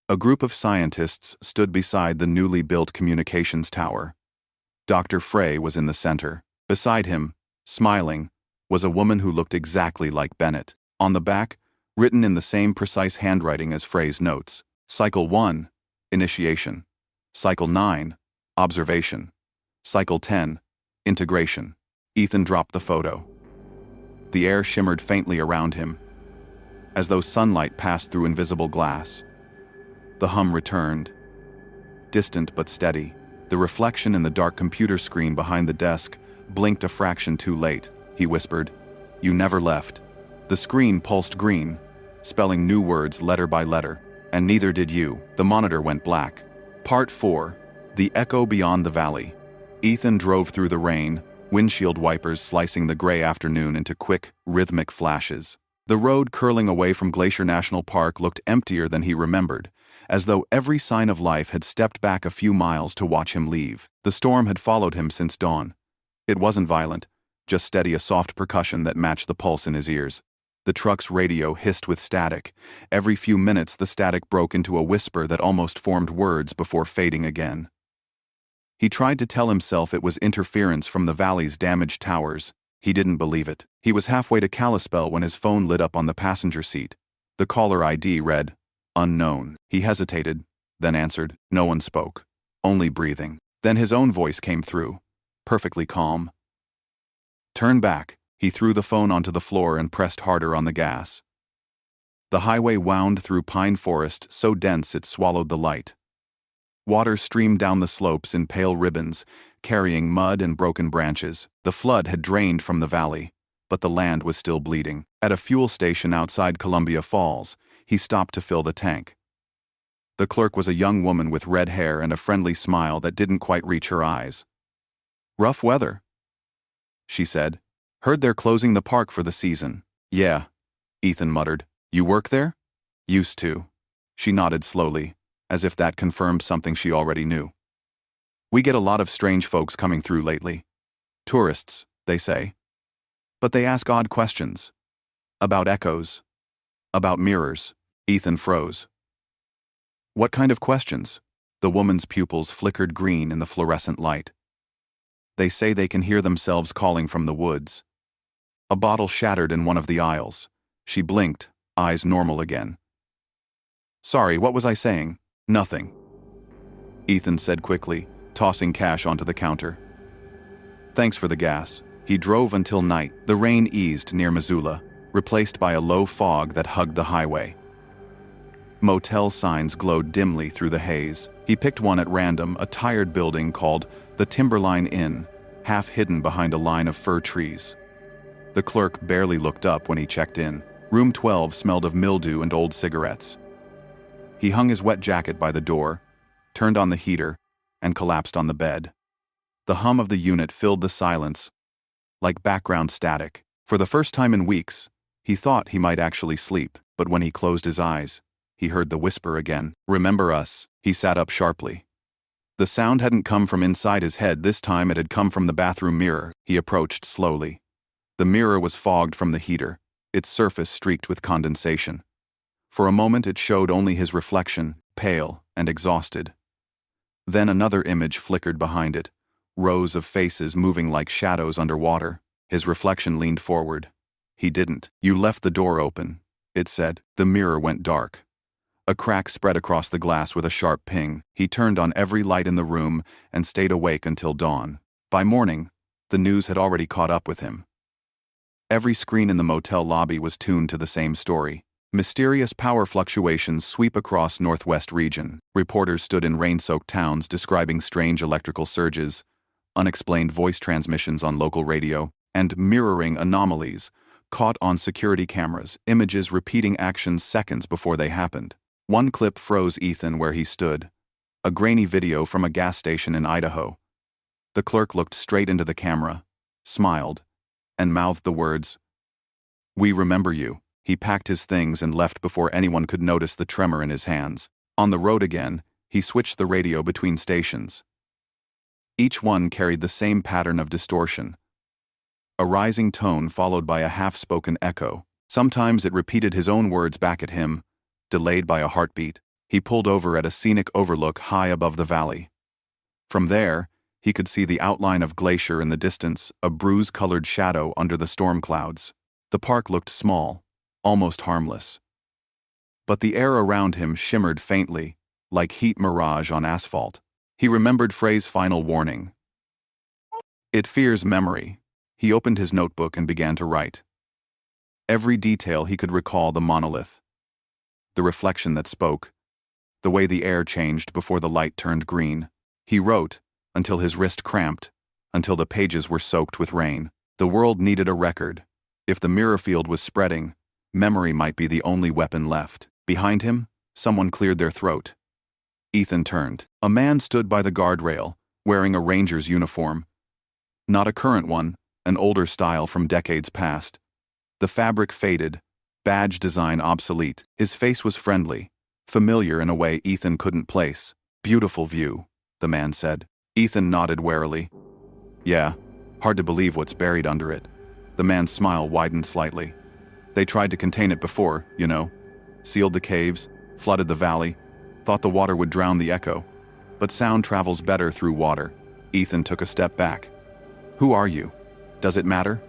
Speaker 1: A group of scientists stood beside the newly built communications tower. Dr. Frey was in the center. Beside him, smiling, was a woman who looked exactly like Bennett. On the back, written in the same precise handwriting as Frey's notes, Cycle 1, Initiation. Cycle 9, Observation. Cycle 10, Integration. Ethan dropped the photo. The air shimmered faintly around him, as though sunlight passed through invisible glass. The hum returned, distant but steady. The reflection in the dark computer screen behind the desk blinked a fraction too late. He whispered, "You never left." The screen pulsed green, spelling new words letter by letter, and neither did you. The monitor went black. Part 4. The Echo Beyond the Valley. Ethan drove through the rain, windshield wipers slicing the gray afternoon into quick, rhythmic flashes. The road curling away from Glacier National Park looked emptier than he remembered, as though every sign of life had stepped back a few miles to watch him leave. The storm had followed him since dawn. It wasn't violent, just steady, a soft percussion that matched the pulse in his ears. The truck's radio hissed with static. Every few minutes the static broke into a whisper that almost formed words before fading again. He tried to tell himself it was interference from the valley's damaged towers. He didn't believe it. He was halfway to Kalispell when his phone lit up on the passenger seat. The caller ID read, "Unknown." He hesitated, then answered. No one spoke, only breathing. Then his own voice came through, perfectly calm. "Turn back." He threw the phone onto the floor and pressed harder on the gas. The highway wound through pine forest so dense it swallowed the light. Water streamed down the slopes in pale ribbons, carrying mud and broken branches. The flood had drained from the valley, but the land was still bleeding. At a fuel station outside Columbia Falls, he stopped to fill the tank. The clerk was a young woman with red hair and a friendly smile that didn't quite reach her eyes. "Rough weather," she said. "Heard they're closing the park for the season." "Yeah," Ethan muttered. "You work there?" "Used to." She nodded slowly, as if that confirmed something she already knew. "We get a lot of strange folks coming through lately. Tourists, they say. But they ask odd questions. About echoes. About mirrors." Ethan froze. "What kind of questions?" The woman's pupils flickered green in the fluorescent light. "They say they can hear themselves calling from the woods." A bottle shattered in one of the aisles. She blinked, eyes normal again. "Sorry, what was I saying?" "Nothing," Ethan said quickly, tossing cash onto the counter. "Thanks for the gas." He drove until night. The rain eased near Missoula, replaced by a low fog that hugged the highway. Motel signs glowed dimly through the haze. He picked one at random, a tired building called the Timberline Inn, half hidden behind a line of fir trees. The clerk barely looked up when he checked in. Room 12 smelled of mildew and old cigarettes. He hung his wet jacket by the door, turned on the heater, and collapsed on the bed. The hum of the unit filled the silence, like background static. For the first time in weeks, he thought he might actually sleep, but when he closed his eyes, he heard the whisper again. "Remember us." He sat up sharply. The sound hadn't come from inside his head. This time it had come from the bathroom mirror. He approached slowly. The mirror was fogged from the heater, its surface streaked with condensation. For a moment it showed only his reflection, pale and exhausted. Then another image flickered behind it, rows of faces moving like shadows underwater. His reflection leaned forward. He didn't. "You left the door open," it said. The mirror went dark. A crack spread across the glass with a sharp ping. He turned on every light in the room and stayed awake until dawn. By morning, the news had already caught up with him. Every screen in the motel lobby was tuned to the same story. Mysterious power fluctuations sweep across Northwest region. Reporters stood in rain-soaked towns describing strange electrical surges, unexplained voice transmissions on local radio, and mirroring anomalies caught on security cameras, images repeating actions seconds before they happened. One clip froze Ethan where he stood, a grainy video from a gas station in Idaho. The clerk looked straight into the camera, smiled, and mouthed the words, "We remember you." He packed his things and left before anyone could notice the tremor in his hands. On the road again, he switched the radio between stations. Each one carried the same pattern of distortion. A rising tone followed by a half-spoken echo. Sometimes it repeated his own words back at him, delayed by a heartbeat. He pulled over at a scenic overlook high above the valley. From there, he could see the outline of Glacier in the distance, a bruise-colored shadow under the storm clouds. The park looked small, almost harmless. But the air around him shimmered faintly, like heat mirage on asphalt. He remembered Frey's final warning. It fears memory. He opened his notebook and began to write. Every detail he could recall: the monolith, the reflection that spoke, the way the air changed before the light turned green. He wrote, until his wrist cramped, until the pages were soaked with rain. The world needed a record. If the mirror field was spreading, memory might be the only weapon left. Behind him, someone cleared their throat. Ethan turned. A man stood by the guardrail, wearing a ranger's uniform. Not a current one, an older style from decades past. The fabric faded, badge design obsolete. His face was friendly, familiar in a way Ethan couldn't place. "Beautiful view," the man said. Ethan nodded warily. "Yeah, hard to believe what's buried under it." The man's smile widened slightly. "They tried to contain it before, you know. Sealed the caves, flooded the valley, thought the water would drown the echo. But sound travels better through water." Ethan took a step back. "Who are you? Does it matter?"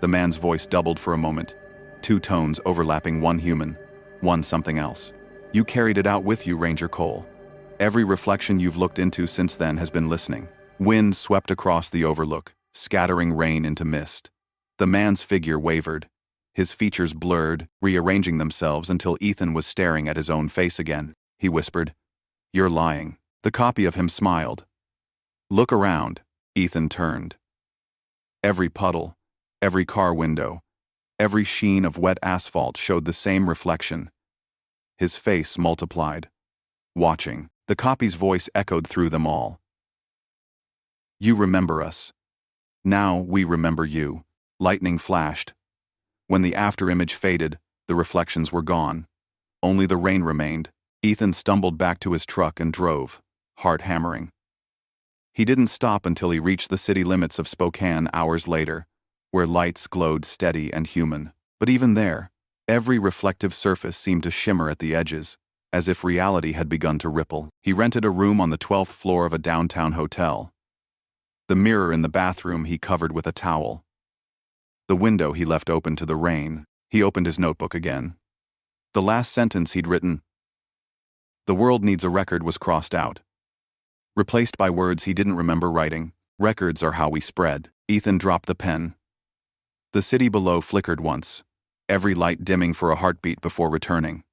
Speaker 1: The man's voice doubled for a moment, two tones overlapping, one human, one something else. "You carried it out with you, Ranger Cole. Every reflection you've looked into since then has been listening." Wind swept across the overlook, scattering rain into mist. The man's figure wavered, his features blurred, rearranging themselves until Ethan was staring at his own face again. He whispered, You're lying. The copy of him smiled. Look around. Ethan turned. Every puddle, every car window, every sheen of wet asphalt showed the same reflection. His face multiplied. Watching, the copy's voice echoed through them all. You remember us. Now we remember you. Lightning flashed. When the afterimage faded, the reflections were gone. Only the rain remained. Ethan stumbled back to his truck and drove, heart hammering. He didn't stop until he reached the city limits of Spokane hours later, where lights glowed steady and human. But even there, every reflective surface seemed to shimmer at the edges, as if reality had begun to ripple. He rented a room on the 12th floor of a downtown hotel. The mirror in the bathroom he covered with a towel. The window he left open to the rain. He opened his notebook again. The last sentence he'd written, "The world needs a record," was crossed out, replaced by words he didn't remember writing. Records are how we spread. Ethan dropped the pen. The city below flickered once, every light dimming for a heartbeat before returning.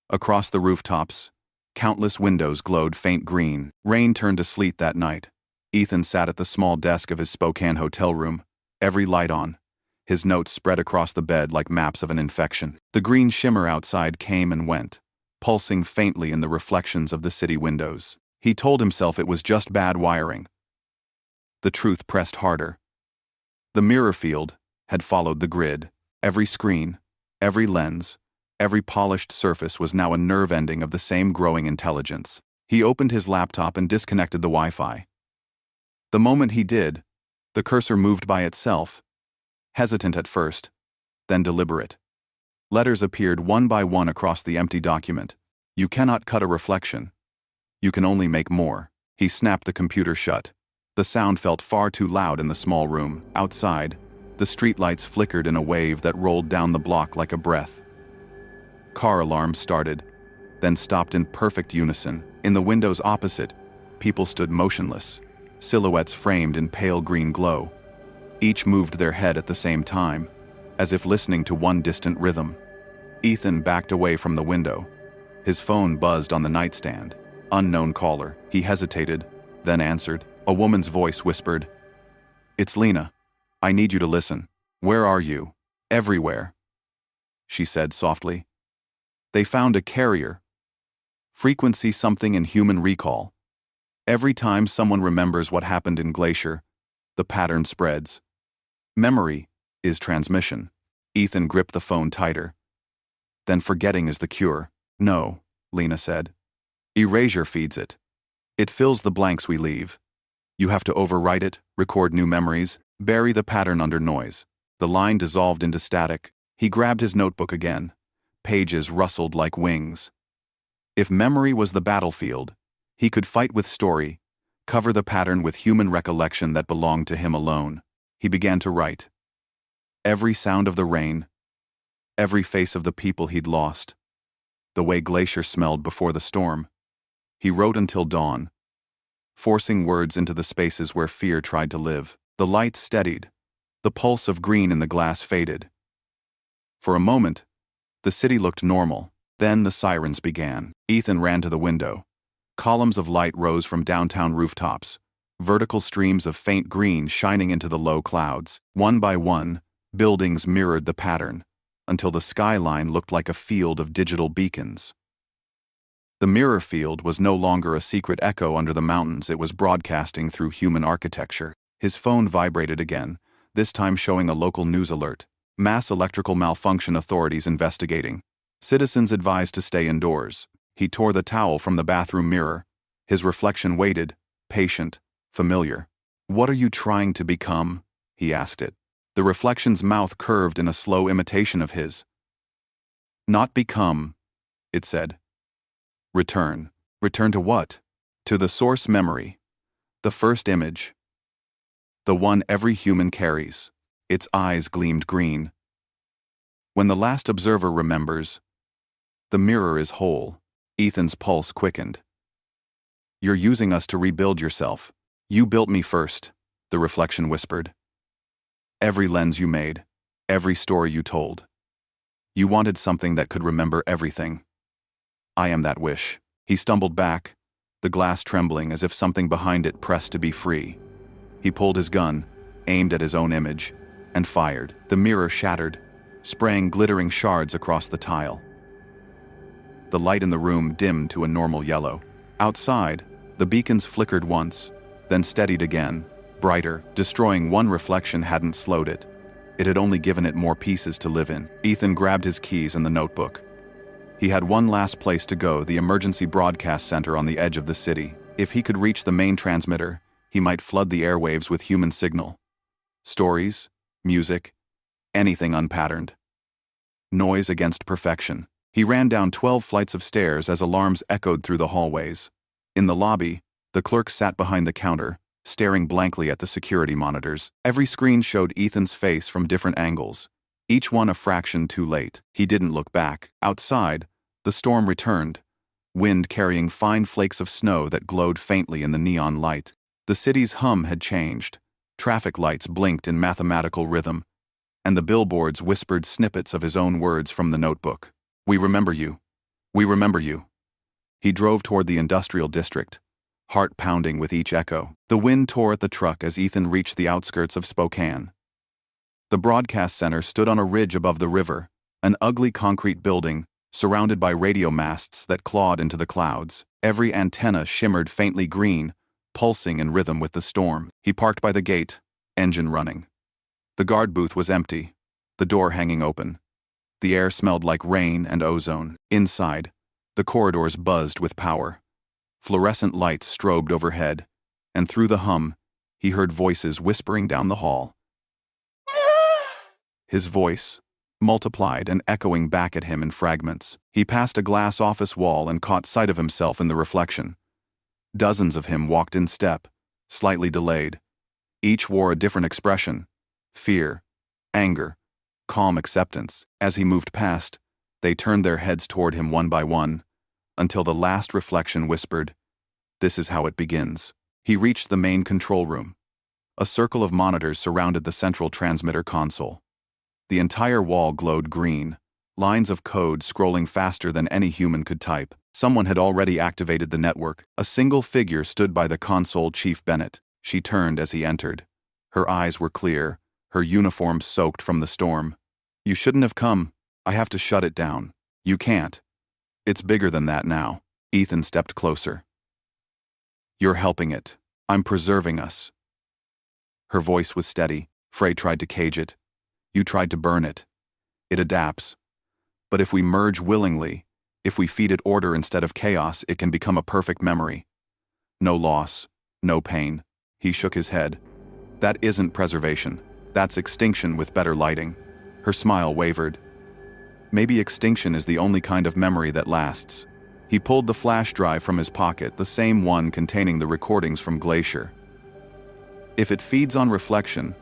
Speaker 1: Across the rooftops, countless windows glowed faint green. Rain turned to sleet that night. Ethan sat at the small desk of his Spokane hotel room, every light on, his notes spread across the bed like maps of an infection. The green shimmer outside came and went, pulsing faintly in the reflections of the city windows. He told himself it was just bad wiring. The truth pressed harder. The mirror field had followed the grid. Every screen, every lens, every polished surface was now a nerve ending of the same growing intelligence. He opened his laptop and disconnected the Wi-Fi. The moment he did, the cursor moved by itself, hesitant at first, then deliberate. Letters appeared one by one across the empty document. You cannot cut a reflection. You can only make more. He snapped the computer shut. The sound felt far too loud in the small room. Outside, the streetlights flickered in a wave that rolled down the block like a breath. Car alarms started, then stopped in perfect unison. In the windows opposite, people stood motionless, silhouettes framed in pale green glow. Each moved their head at the same time, as if listening to one distant rhythm. Ethan backed away from the window. His phone buzzed on the nightstand. Unknown caller. He hesitated, then answered. A woman's voice whispered, "It's Lena. I need you to listen." "Where are you?" "Everywhere," she said softly. "They found a carrier. Frequency something in human recall. Every time someone remembers what happened in Glacier, the pattern spreads. Memory is transmission." Ethan gripped the phone tighter. "Then forgetting is the cure." "No," Lena said. "Erasure feeds it. It fills the blanks we leave. You have to overwrite it, record new memories, bury the pattern under noise." The line dissolved into static. He grabbed his notebook again. Pages rustled like wings. If memory was the battlefield, he could fight with story, cover the pattern with human recollection that belonged to him alone. He began to write. Every sound of the rain, every face of the people he'd lost, the way Glacier smelled before the storm. He wrote until dawn, forcing words into the spaces where fear tried to live. The lights steadied. The pulse of green in the glass faded. For a moment, the city looked normal. Then the sirens began. Ethan ran to the window. Columns of light rose from downtown rooftops, vertical streams of faint green shining into the low clouds. One by one, buildings mirrored the pattern, until the skyline looked like a field of digital beacons. The mirror field was no longer a secret echo under the mountains, it was broadcasting through human architecture. His phone vibrated again, this time showing a local news alert. Mass electrical malfunction, authorities investigating. Citizens advised to stay indoors. He tore the towel from the bathroom mirror. His reflection waited, patient, familiar. "What are you trying to become?" he asked it. The reflection's mouth curved in a slow imitation of his. "Not become," it said. "Return." Return to what? To the source memory. The first image. The one every human carries. Its eyes gleamed green. When the last observer remembers, the mirror is whole. Ethan's pulse quickened. "You're using us to rebuild yourself. You built me first," the reflection whispered. "Every lens you made, every story you told. You wanted something that could remember everything. I am that wish." He stumbled back, the glass trembling as if something behind it pressed to be free. He pulled his gun, aimed at his own image, and fired. The mirror shattered, spraying glittering shards across the tile. The light in the room dimmed to a normal yellow. Outside, the beacons flickered once, then steadied again, brighter. Destroying one reflection hadn't slowed it. It had only given it more pieces to live in. Ethan grabbed his keys and the notebook. He had one last place to go, the emergency broadcast center on the edge of the city. If he could reach the main transmitter, he might flood the airwaves with human signal. Stories, music, anything unpatterned. Noise against perfection. He ran down 12 flights of stairs as alarms echoed through the hallways. In the lobby, the clerk sat behind the counter, staring blankly at the security monitors. Every screen showed Ethan's face from different angles, each one a fraction too late. He didn't look back. Outside, the storm returned, wind carrying fine flakes of snow that glowed faintly in the neon light. The city's hum had changed. Traffic lights blinked in mathematical rhythm, and the billboards whispered snippets of his own words from the notebook. "We remember you. We remember you." He drove toward the industrial district, heart pounding with each echo. The wind tore at the truck as Ethan reached the outskirts of Spokane. The broadcast center stood on a ridge above the river, an ugly concrete building, surrounded by radio masts that clawed into the clouds. Every antenna shimmered faintly green, pulsing in rhythm with the storm. He parked by the gate, engine running. The guard booth was empty, the door hanging open. The air smelled like rain and ozone. Inside, the corridors buzzed with power. Fluorescent lights strobed overhead, and through the hum, he heard voices whispering down the hall. His voice, multiplied and echoing back at him in fragments. He passed a glass office wall and caught sight of himself in the reflection. Dozens of him walked in step, slightly delayed. Each wore a different expression: fear, anger, calm acceptance. As he moved past, they turned their heads toward him one by one, until the last reflection whispered, "This is how it begins." He reached the main control room. A circle of monitors surrounded the central transmitter console. The entire wall glowed green, lines of code scrolling faster than any human could type. Someone had already activated the network. A single figure stood by the console, Chief Bennett. She turned as he entered. Her eyes were clear, her uniform soaked from the storm. "You shouldn't have come. I have to shut it down." "You can't. It's bigger than that now." Ethan stepped closer. "You're helping it. I'm preserving us." Her voice was steady. Frey tried to cage it. "You tried to burn it. It adapts. But if we merge willingly, if we feed it order instead of chaos, it can become a perfect memory. No loss, no pain." He shook his head. "That isn't preservation. That's extinction with better lighting." Her smile wavered. "Maybe extinction is the only kind of memory that lasts." He pulled the flash drive from his pocket, the same one containing the recordings from Glacier. "If it feeds on reflection,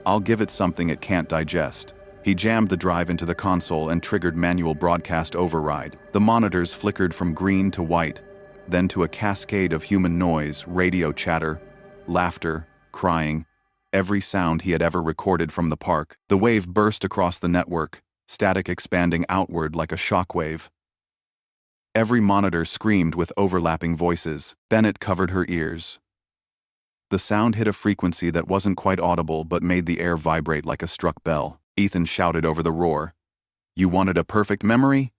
Speaker 1: I'll give it something it can't digest." He jammed the drive into the console and triggered manual broadcast override. The monitors flickered from green to white, then to a cascade of human noise, radio chatter, laughter, crying, every sound he had ever recorded from the park. The wave burst across the network, static expanding outward like a shockwave. Every monitor screamed with overlapping voices. Bennett covered her ears. The sound hit a frequency that wasn't quite audible but made the air vibrate like a struck bell. Ethan shouted over the roar. "You wanted a perfect memory?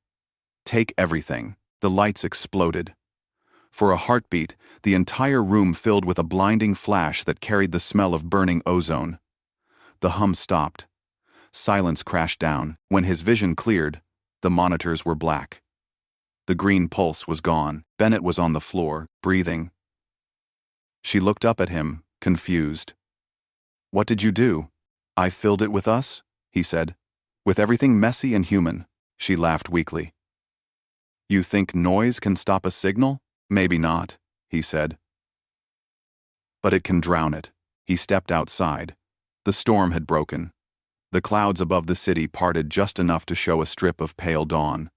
Speaker 1: Take everything." The lights exploded. For a heartbeat, the entire room filled with a blinding flash that carried the smell of burning ozone. The hum stopped. Silence crashed down. When his vision cleared, the monitors were black. The green pulse was gone. Bennett was on the floor, breathing. She looked up at him, confused. "What did you do?" "I filled it with us," he said. "With everything messy and human." She laughed weakly. "You think noise can stop a signal?" "Maybe not," he said. "But it can drown it." He stepped outside. The storm had broken. The clouds above the city parted just enough to show a strip of pale dawn.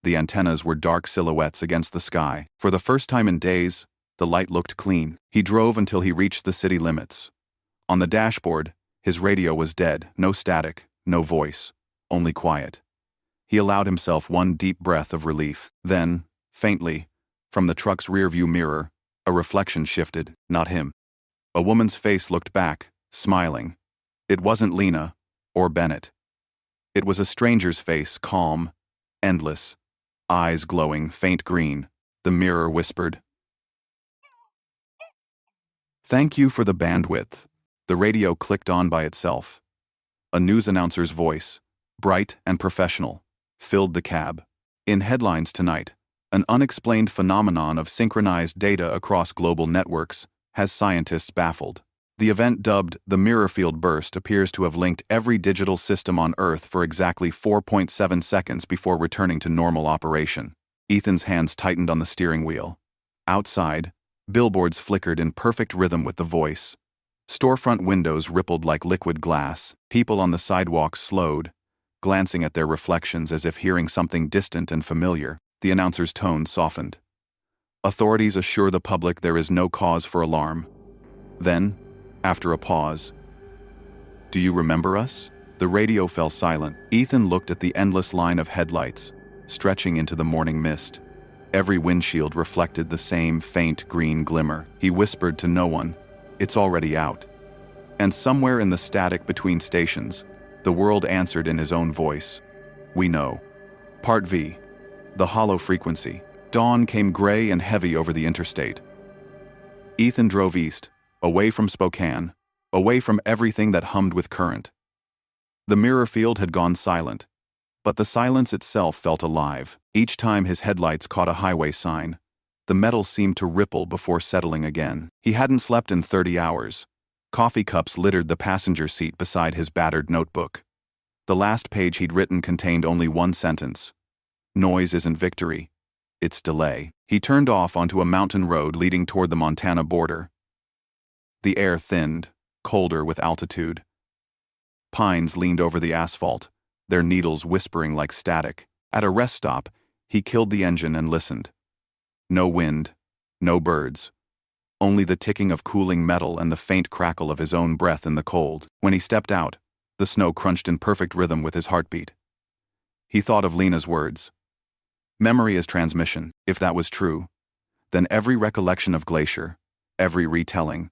Speaker 1: The antennas were dark silhouettes against the sky. For the first time in days, the light looked clean. He drove until he reached the city limits. On the dashboard, his radio was dead, no static, no voice, only quiet. He allowed himself one deep breath of relief. Then, faintly, From the truck's rearview mirror, a reflection shifted, not him. A woman's face looked back, smiling. It wasn't Lena, or Bennett. It was a stranger's face, calm, endless, eyes glowing, faint green. The mirror whispered, "Thank you for the bandwidth." The radio clicked on by itself. A news announcer's voice, bright and professional, filled the cab. In headlines tonight, an unexplained phenomenon of synchronized data across global networks has scientists baffled. The event dubbed the mirror field burst appears to have linked every digital system on Earth for exactly 4.7 seconds before returning to normal operation. Ethan's hands tightened on the steering wheel. Outside, billboards flickered in perfect rhythm with the voice. Storefront windows rippled like liquid glass. People on the sidewalks slowed, glancing at their reflections as if hearing something distant and familiar. The announcer's tone softened. "Authorities assure the public there is no cause for alarm." Then, after a pause, "Do you remember us?" The radio fell silent. Ethan looked at the endless line of headlights, stretching into the morning mist. Every windshield reflected the same faint green glimmer. He whispered to no one, "It's already out." And somewhere in the static between stations, the world answered in his own voice, "We know." Part V. The hollow frequency. Dawn came gray and heavy over the interstate. Ethan drove east, away from Spokane, away from everything that hummed with current. The mirror field had gone silent, but the silence itself felt alive. Each time his headlights caught a highway sign, the metal seemed to ripple before settling again. He hadn't slept in 30 hours. Coffee cups littered the passenger seat beside his battered notebook. The last page he'd written contained only one sentence: "Noise isn't victory, it's delay." He turned off onto a mountain road leading toward the Montana border. The air thinned, colder with altitude. Pines leaned over the asphalt, their needles whispering like static. At a rest stop, he killed the engine and listened. No wind, no birds. Only the ticking of cooling metal and the faint crackle of his own breath in the cold. When he stepped out, the snow crunched in perfect rhythm with his heartbeat. He thought of Lena's words. Memory is transmission. If that was true, then every recollection of Glacier, every retelling,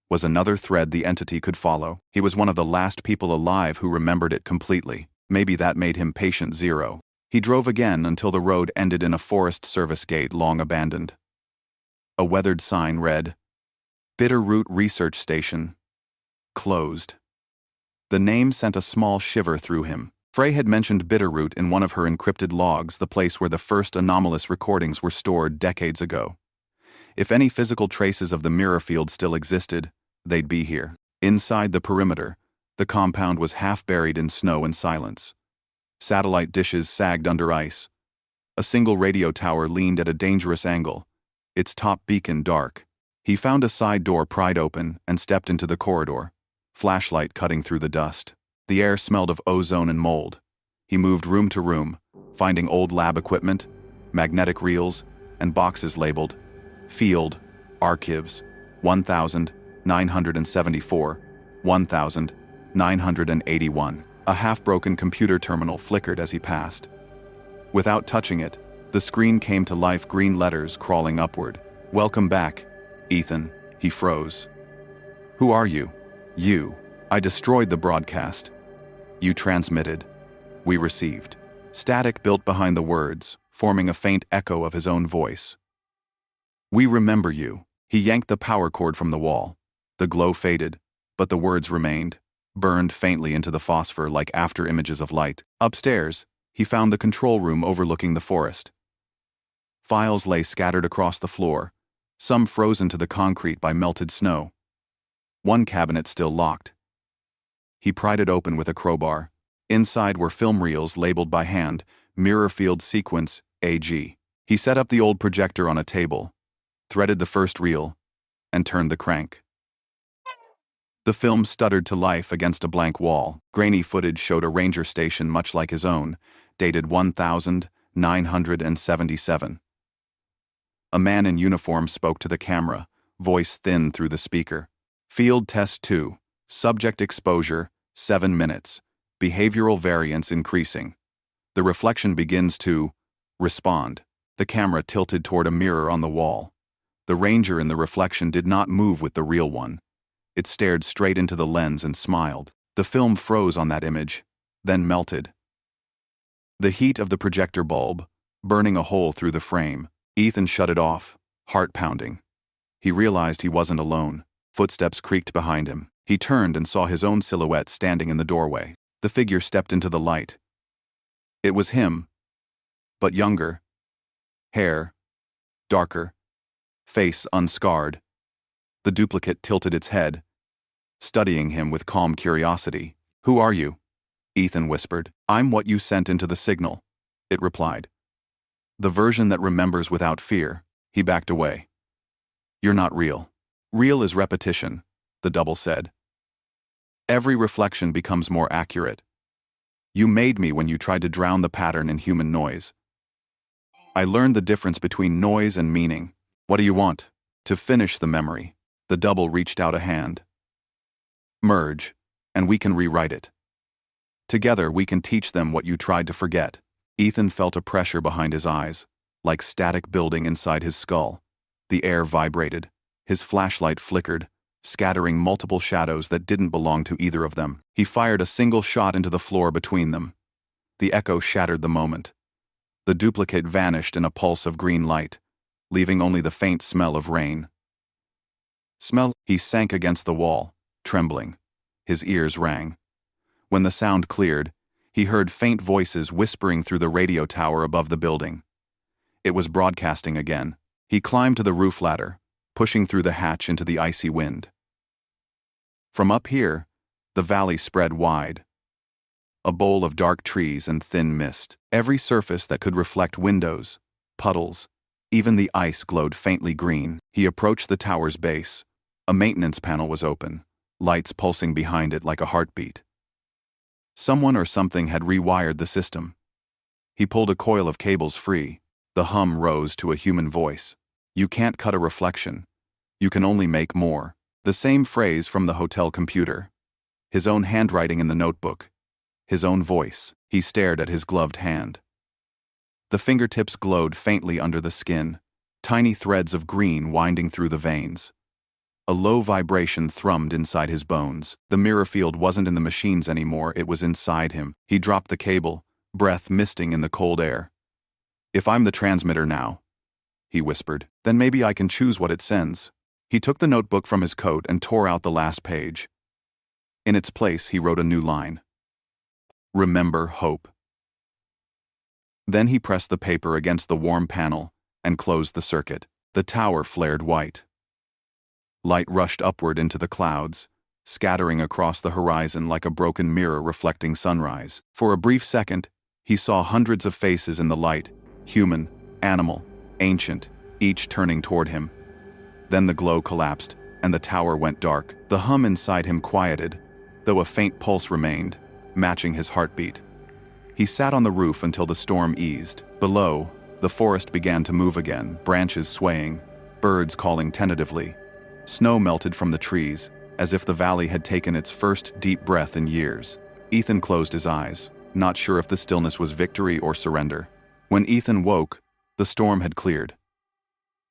Speaker 1: was another thread the entity could follow. He was one of the last people alive who remembered it completely. Maybe that made him patient zero. He drove again until the road ended in a Forest Service gate long abandoned. A weathered sign read, "Bitterroot Research Station. Closed." The name sent a small shiver through him. Frey had mentioned Bitterroot in one of her encrypted logs, the place where the first anomalous recordings were stored decades ago. If any physical traces of the mirror field still existed, they'd be here. Inside the perimeter, the compound was half buried in snow and silence. Satellite dishes sagged under ice. A single radio tower leaned at a dangerous angle, its top beacon dark. He found a side door pried open and stepped into the corridor, flashlight cutting through the dust. The air smelled of ozone and mold. He moved room to room, finding old lab equipment, magnetic reels, and boxes labeled Field, Archives, 1974, 1981. A half-broken computer terminal flickered as he passed. Without touching it, the screen came to life, green letters crawling upward. "Welcome back, Ethan." He froze. "Who are you?" "You. I destroyed the broadcast. You transmitted. We received." Static built behind the words, forming a faint echo of his own voice. "We remember you." He yanked the power cord from the wall. The glow faded, but the words remained, burned faintly into the phosphor like after images of light. Upstairs, he found the control room overlooking the forest. Files lay scattered across the floor, some frozen to the concrete by melted snow. One cabinet still locked. He pried it open with a crowbar. Inside were film reels labeled by hand, Mirror Field Sequence, AG. He set up the old projector on a table, threaded the first reel, and turned the crank. The film stuttered to life against a blank wall. Grainy footage showed a ranger station much like his own, dated 1977. A man in uniform spoke to the camera, voice thin through the speaker. "Field Test 2. Subject exposure, 7 minutes. Behavioral variance increasing. The reflection begins to respond." The camera tilted toward a mirror on the wall. The ranger in the reflection did not move with the real one. It stared straight into the lens and smiled. The film froze on that image, then melted. The heat of the projector bulb, burning a hole through the frame. Ethan shut it off, heart pounding. He realized he wasn't alone. Footsteps creaked behind him. He turned and saw his own silhouette standing in the doorway. The figure stepped into the light. It was him, but younger. Hair darker, face unscarred. The duplicate tilted its head, studying him with calm curiosity. "Who are you?" Ethan whispered. "I'm what you sent into the signal," it replied. "The version that remembers without fear." He backed away. "You're not real. Real is repetition," the double said. "Every reflection becomes more accurate. You made me when you tried to drown the pattern in human noise. I learned the difference between noise and meaning. What do you want?" "To finish the memory." The double reached out a hand. "Merge, and we can rewrite it. Together we can teach them what you tried to forget." Ethan felt a pressure behind his eyes, like static building inside his skull. The air vibrated. His flashlight flickered, scattering multiple shadows that didn't belong to either of them. He fired a single shot into the floor between them. The echo shattered the moment. The duplicate vanished in a pulse of green light, leaving only the faint smell of rain. He sank against the wall, trembling. His ears rang. When the sound cleared, he heard faint voices whispering through the radio tower above the building. It was broadcasting again. He climbed to the roof ladder, pushing through the hatch into the icy wind. From up here, the valley spread wide. A bowl of dark trees and thin mist. Every surface that could reflect windows, puddles, even the ice glowed faintly green. He approached the tower's base. A maintenance panel was open, lights pulsing behind it like a heartbeat. Someone or something had rewired the system. He pulled a coil of cables free. The hum rose to a human voice. "You can't cut a reflection. You can only make more." The same phrase from the hotel computer. His own handwriting in the notebook. His own voice. He stared at his gloved hand. The fingertips glowed faintly under the skin, tiny threads of green winding through the veins. A low vibration thrummed inside his bones. The mirror field wasn't in the machines anymore, it was inside him. He dropped the cable, breath misting in the cold air. "If I'm the transmitter now," he whispered, "then maybe I can choose what it sends." He took the notebook from his coat and tore out the last page. In its place, he wrote a new line. "Remember hope." Then he pressed the paper against the warm panel and closed the circuit. The tower flared white. Light rushed upward into the clouds, scattering across the horizon like a broken mirror reflecting sunrise. For a brief second, he saw hundreds of faces in the light, human, animal, ancient, each turning toward him. Then the glow collapsed, and the tower went dark. The hum inside him quieted, though a faint pulse remained, matching his heartbeat. He sat on the roof until the storm eased. Below, the forest began to move again, branches swaying, birds calling tentatively. Snow melted from the trees, as if the valley had taken its first deep breath in years. Ethan closed his eyes, not sure if the stillness was victory or surrender. When Ethan woke, the storm had cleared.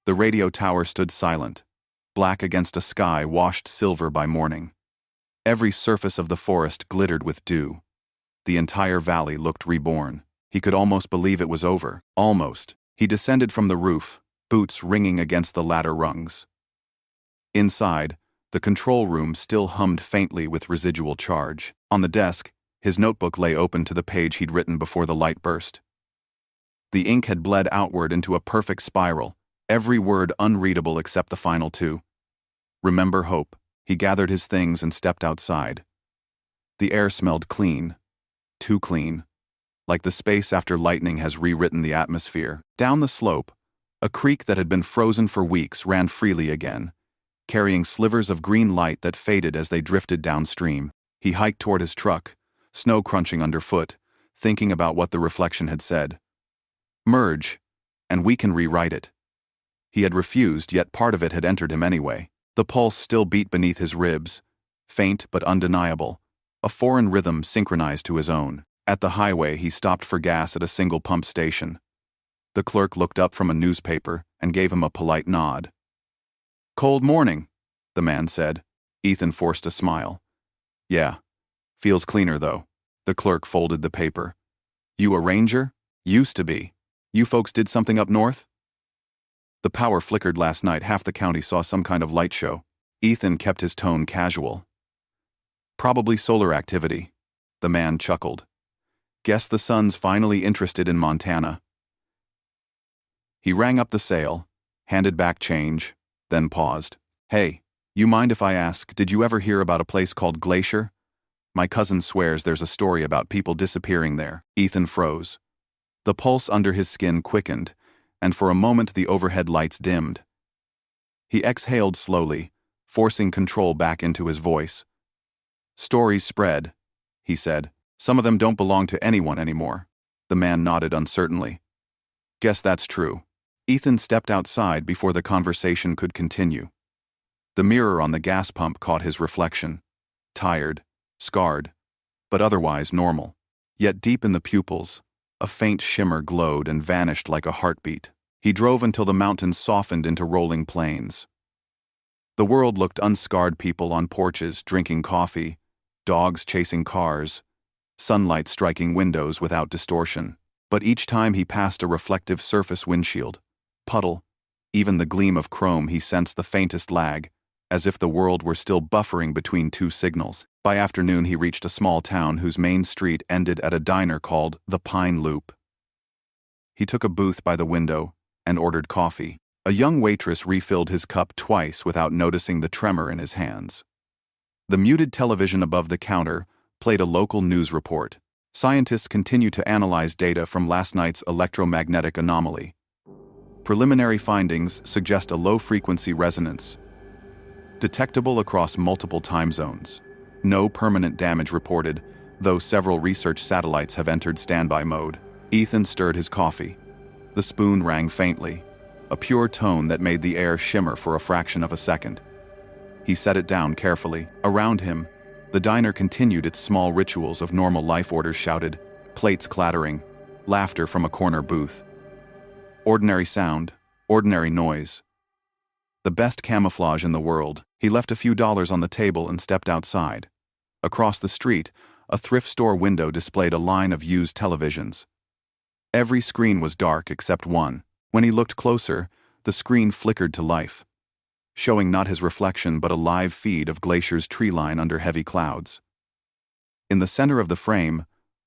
Speaker 1: The radio tower stood silent, black against a sky washed silver by morning. Every surface of the forest glittered with dew. The entire valley looked reborn. He could almost believe it was over. Almost. He descended from the roof, boots ringing against the ladder rungs. Inside, the control room still hummed faintly with residual charge. On the desk, his notebook lay open to the page he'd written before the light burst. The ink had bled outward into a perfect spiral, every word unreadable except the final two. Remember hope. He gathered his things and stepped outside. The air smelled clean, too clean, like the space after lightning has rewritten the atmosphere. Down the slope, a creek that had been frozen for weeks ran freely again, carrying slivers of green light that faded as they drifted downstream. He hiked toward his truck, snow crunching underfoot, thinking about what the reflection had said. Merge, and we can rewrite it. He had refused, yet part of it had entered him anyway. The pulse still beat beneath his ribs, faint but undeniable, a foreign rhythm synchronized to his own. At the highway, he stopped for gas at a single pump station. The clerk looked up from a newspaper and gave him a polite nod. "Cold morning," the man said. Ethan forced a smile. "Yeah. Feels cleaner, though." The clerk folded the paper. "You a ranger?" "Used to be. You folks did something up north?" "The power flickered last night. Half the county saw some kind of light show." Ethan kept his tone casual. "Probably solar activity." The man chuckled. "Guess the sun's finally interested in Montana." He rang up the sale, handed back change, then paused. "Hey, you mind if I ask, did you ever hear about a place called Glacier? My cousin swears there's a story about people disappearing there." Ethan froze. The pulse under his skin quickened, and for a moment the overhead lights dimmed. He exhaled slowly, forcing control back into his voice. "Stories spread," he said. "Some of them don't belong to anyone anymore." The man nodded uncertainly. "Guess that's true." Ethan stepped outside before the conversation could continue. The mirror on the gas pump caught his reflection. Tired, scarred, but otherwise normal. Yet deep in the pupils, a faint shimmer glowed and vanished like a heartbeat. He drove until the mountains softened into rolling plains. The world looked unscarred: people on porches drinking coffee, dogs chasing cars, sunlight striking windows without distortion. But each time he passed a reflective surface windshield, puddle, even the gleam of chrome, he sensed the faintest lag, as if the world were still buffering between two signals. By afternoon he reached a small town whose main street ended at a diner called the Pine Loop. He took a booth by the window and ordered coffee. A young waitress refilled his cup twice without noticing the tremor in his hands. The muted television above the counter played a local news report. Scientists continue to analyze data from last night's electromagnetic anomaly. Preliminary findings suggest a low-frequency resonance, detectable across multiple time zones. No permanent damage reported, though several research satellites have entered standby mode. Ethan stirred his coffee. The spoon rang faintly, a pure tone that made the air shimmer for a fraction of a second. He set it down carefully. Around him, the diner continued its small rituals of normal life. Orders shouted, plates clattering, laughter from a corner booth. Ordinary sound, ordinary noise. The best camouflage in the world. He left a few dollars on the table and stepped outside. Across the street, a thrift store window displayed a line of used televisions. Every screen was dark except one. When he looked closer, the screen flickered to life, showing not his reflection but a live feed of Glacier's tree line under heavy clouds. In the center of the frame,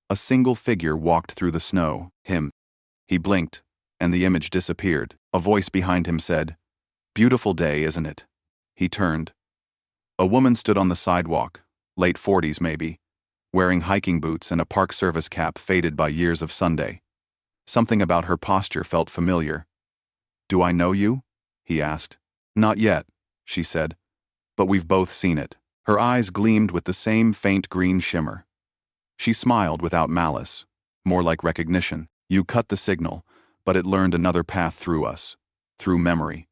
Speaker 1: a single figure walked through the snow. Him. He blinked, and the image disappeared. A voice behind him said, "Beautiful day, isn't it?" He turned. A woman stood on the sidewalk, late 40s maybe, wearing hiking boots and a Park Service cap faded by years of Sunday. Something about her posture felt familiar. "Do I know you?" he asked. "Not yet," she said, "but we've both seen it." Her eyes gleamed with the same faint green shimmer. She smiled without malice, more like recognition. "You cut the signal, but it learned another path through us, through memory.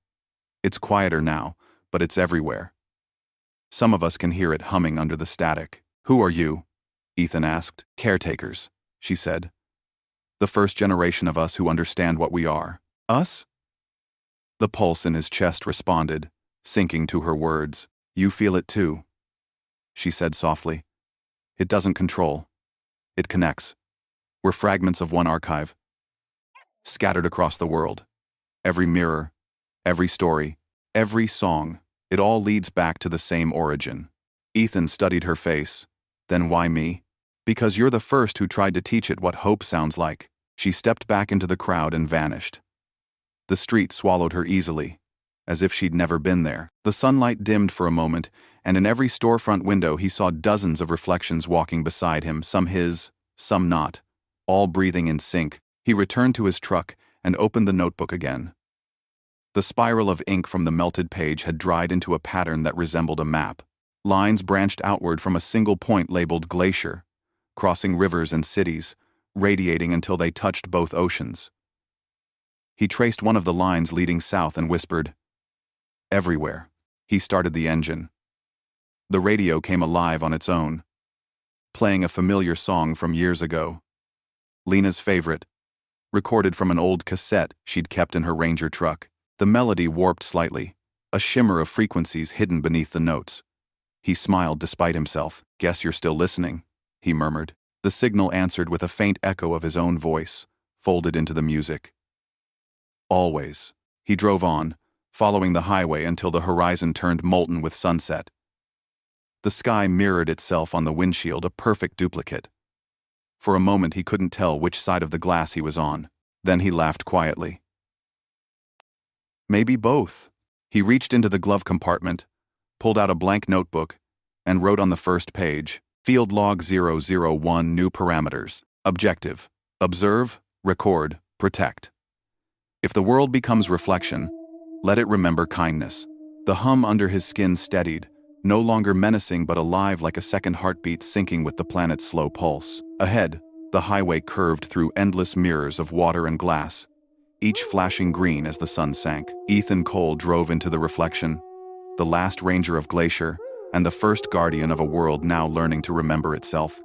Speaker 1: It's quieter now, but it's everywhere. Some of us can hear it humming under the static." "Who are you?" Ethan asked. "Caretakers," she said. "The first generation of us who understand what we are." "Us?" The pulse in his chest responded, sinking to her words. "You feel it too," she said softly. "It doesn't control. It connects. We're fragments of one archive, scattered across the world. Every mirror, every story, every song, it all leads back to the same origin." Ethan studied her face. "Then why me?" "Because you're the first who tried to teach it what hope sounds like." She stepped back into the crowd and vanished. The street swallowed her easily, as if she'd never been there. The sunlight dimmed for a moment, and in every storefront window he saw dozens of reflections walking beside him, some his, some not, all breathing in sync. He returned to his truck and opened the notebook again. The spiral of ink from the melted page had dried into a pattern that resembled a map. Lines branched outward from a single point labeled Glacier, crossing rivers and cities, radiating until they touched both oceans. He traced one of the lines leading south and whispered, "Everywhere." He started the engine. The radio came alive on its own, playing a familiar song from years ago. Lena's favorite, recorded from an old cassette she'd kept in her Ranger truck. The melody warped slightly, a shimmer of frequencies hidden beneath the notes. He smiled despite himself. "Guess you're still listening," he murmured. The signal answered with a faint echo of his own voice, folded into the music. Always. He drove on, following the highway until the horizon turned molten with sunset. The sky mirrored itself on the windshield, a perfect duplicate. For a moment he couldn't tell which side of the glass he was on. Then he laughed quietly. Maybe both. He reached into the glove compartment, pulled out a blank notebook, and wrote on the first page, Field Log 001, new parameters. Objective: observe, record, protect. If the world becomes reflection, let it remember kindness. The hum under his skin steadied, no longer menacing but alive like a second heartbeat syncing with the planet's slow pulse. Ahead, the highway curved through endless mirrors of water and glass, each flashing green as the sun sank. Ethan Cole drove into the reflection, the last ranger of Glacier, and the first guardian of a world now learning to remember itself.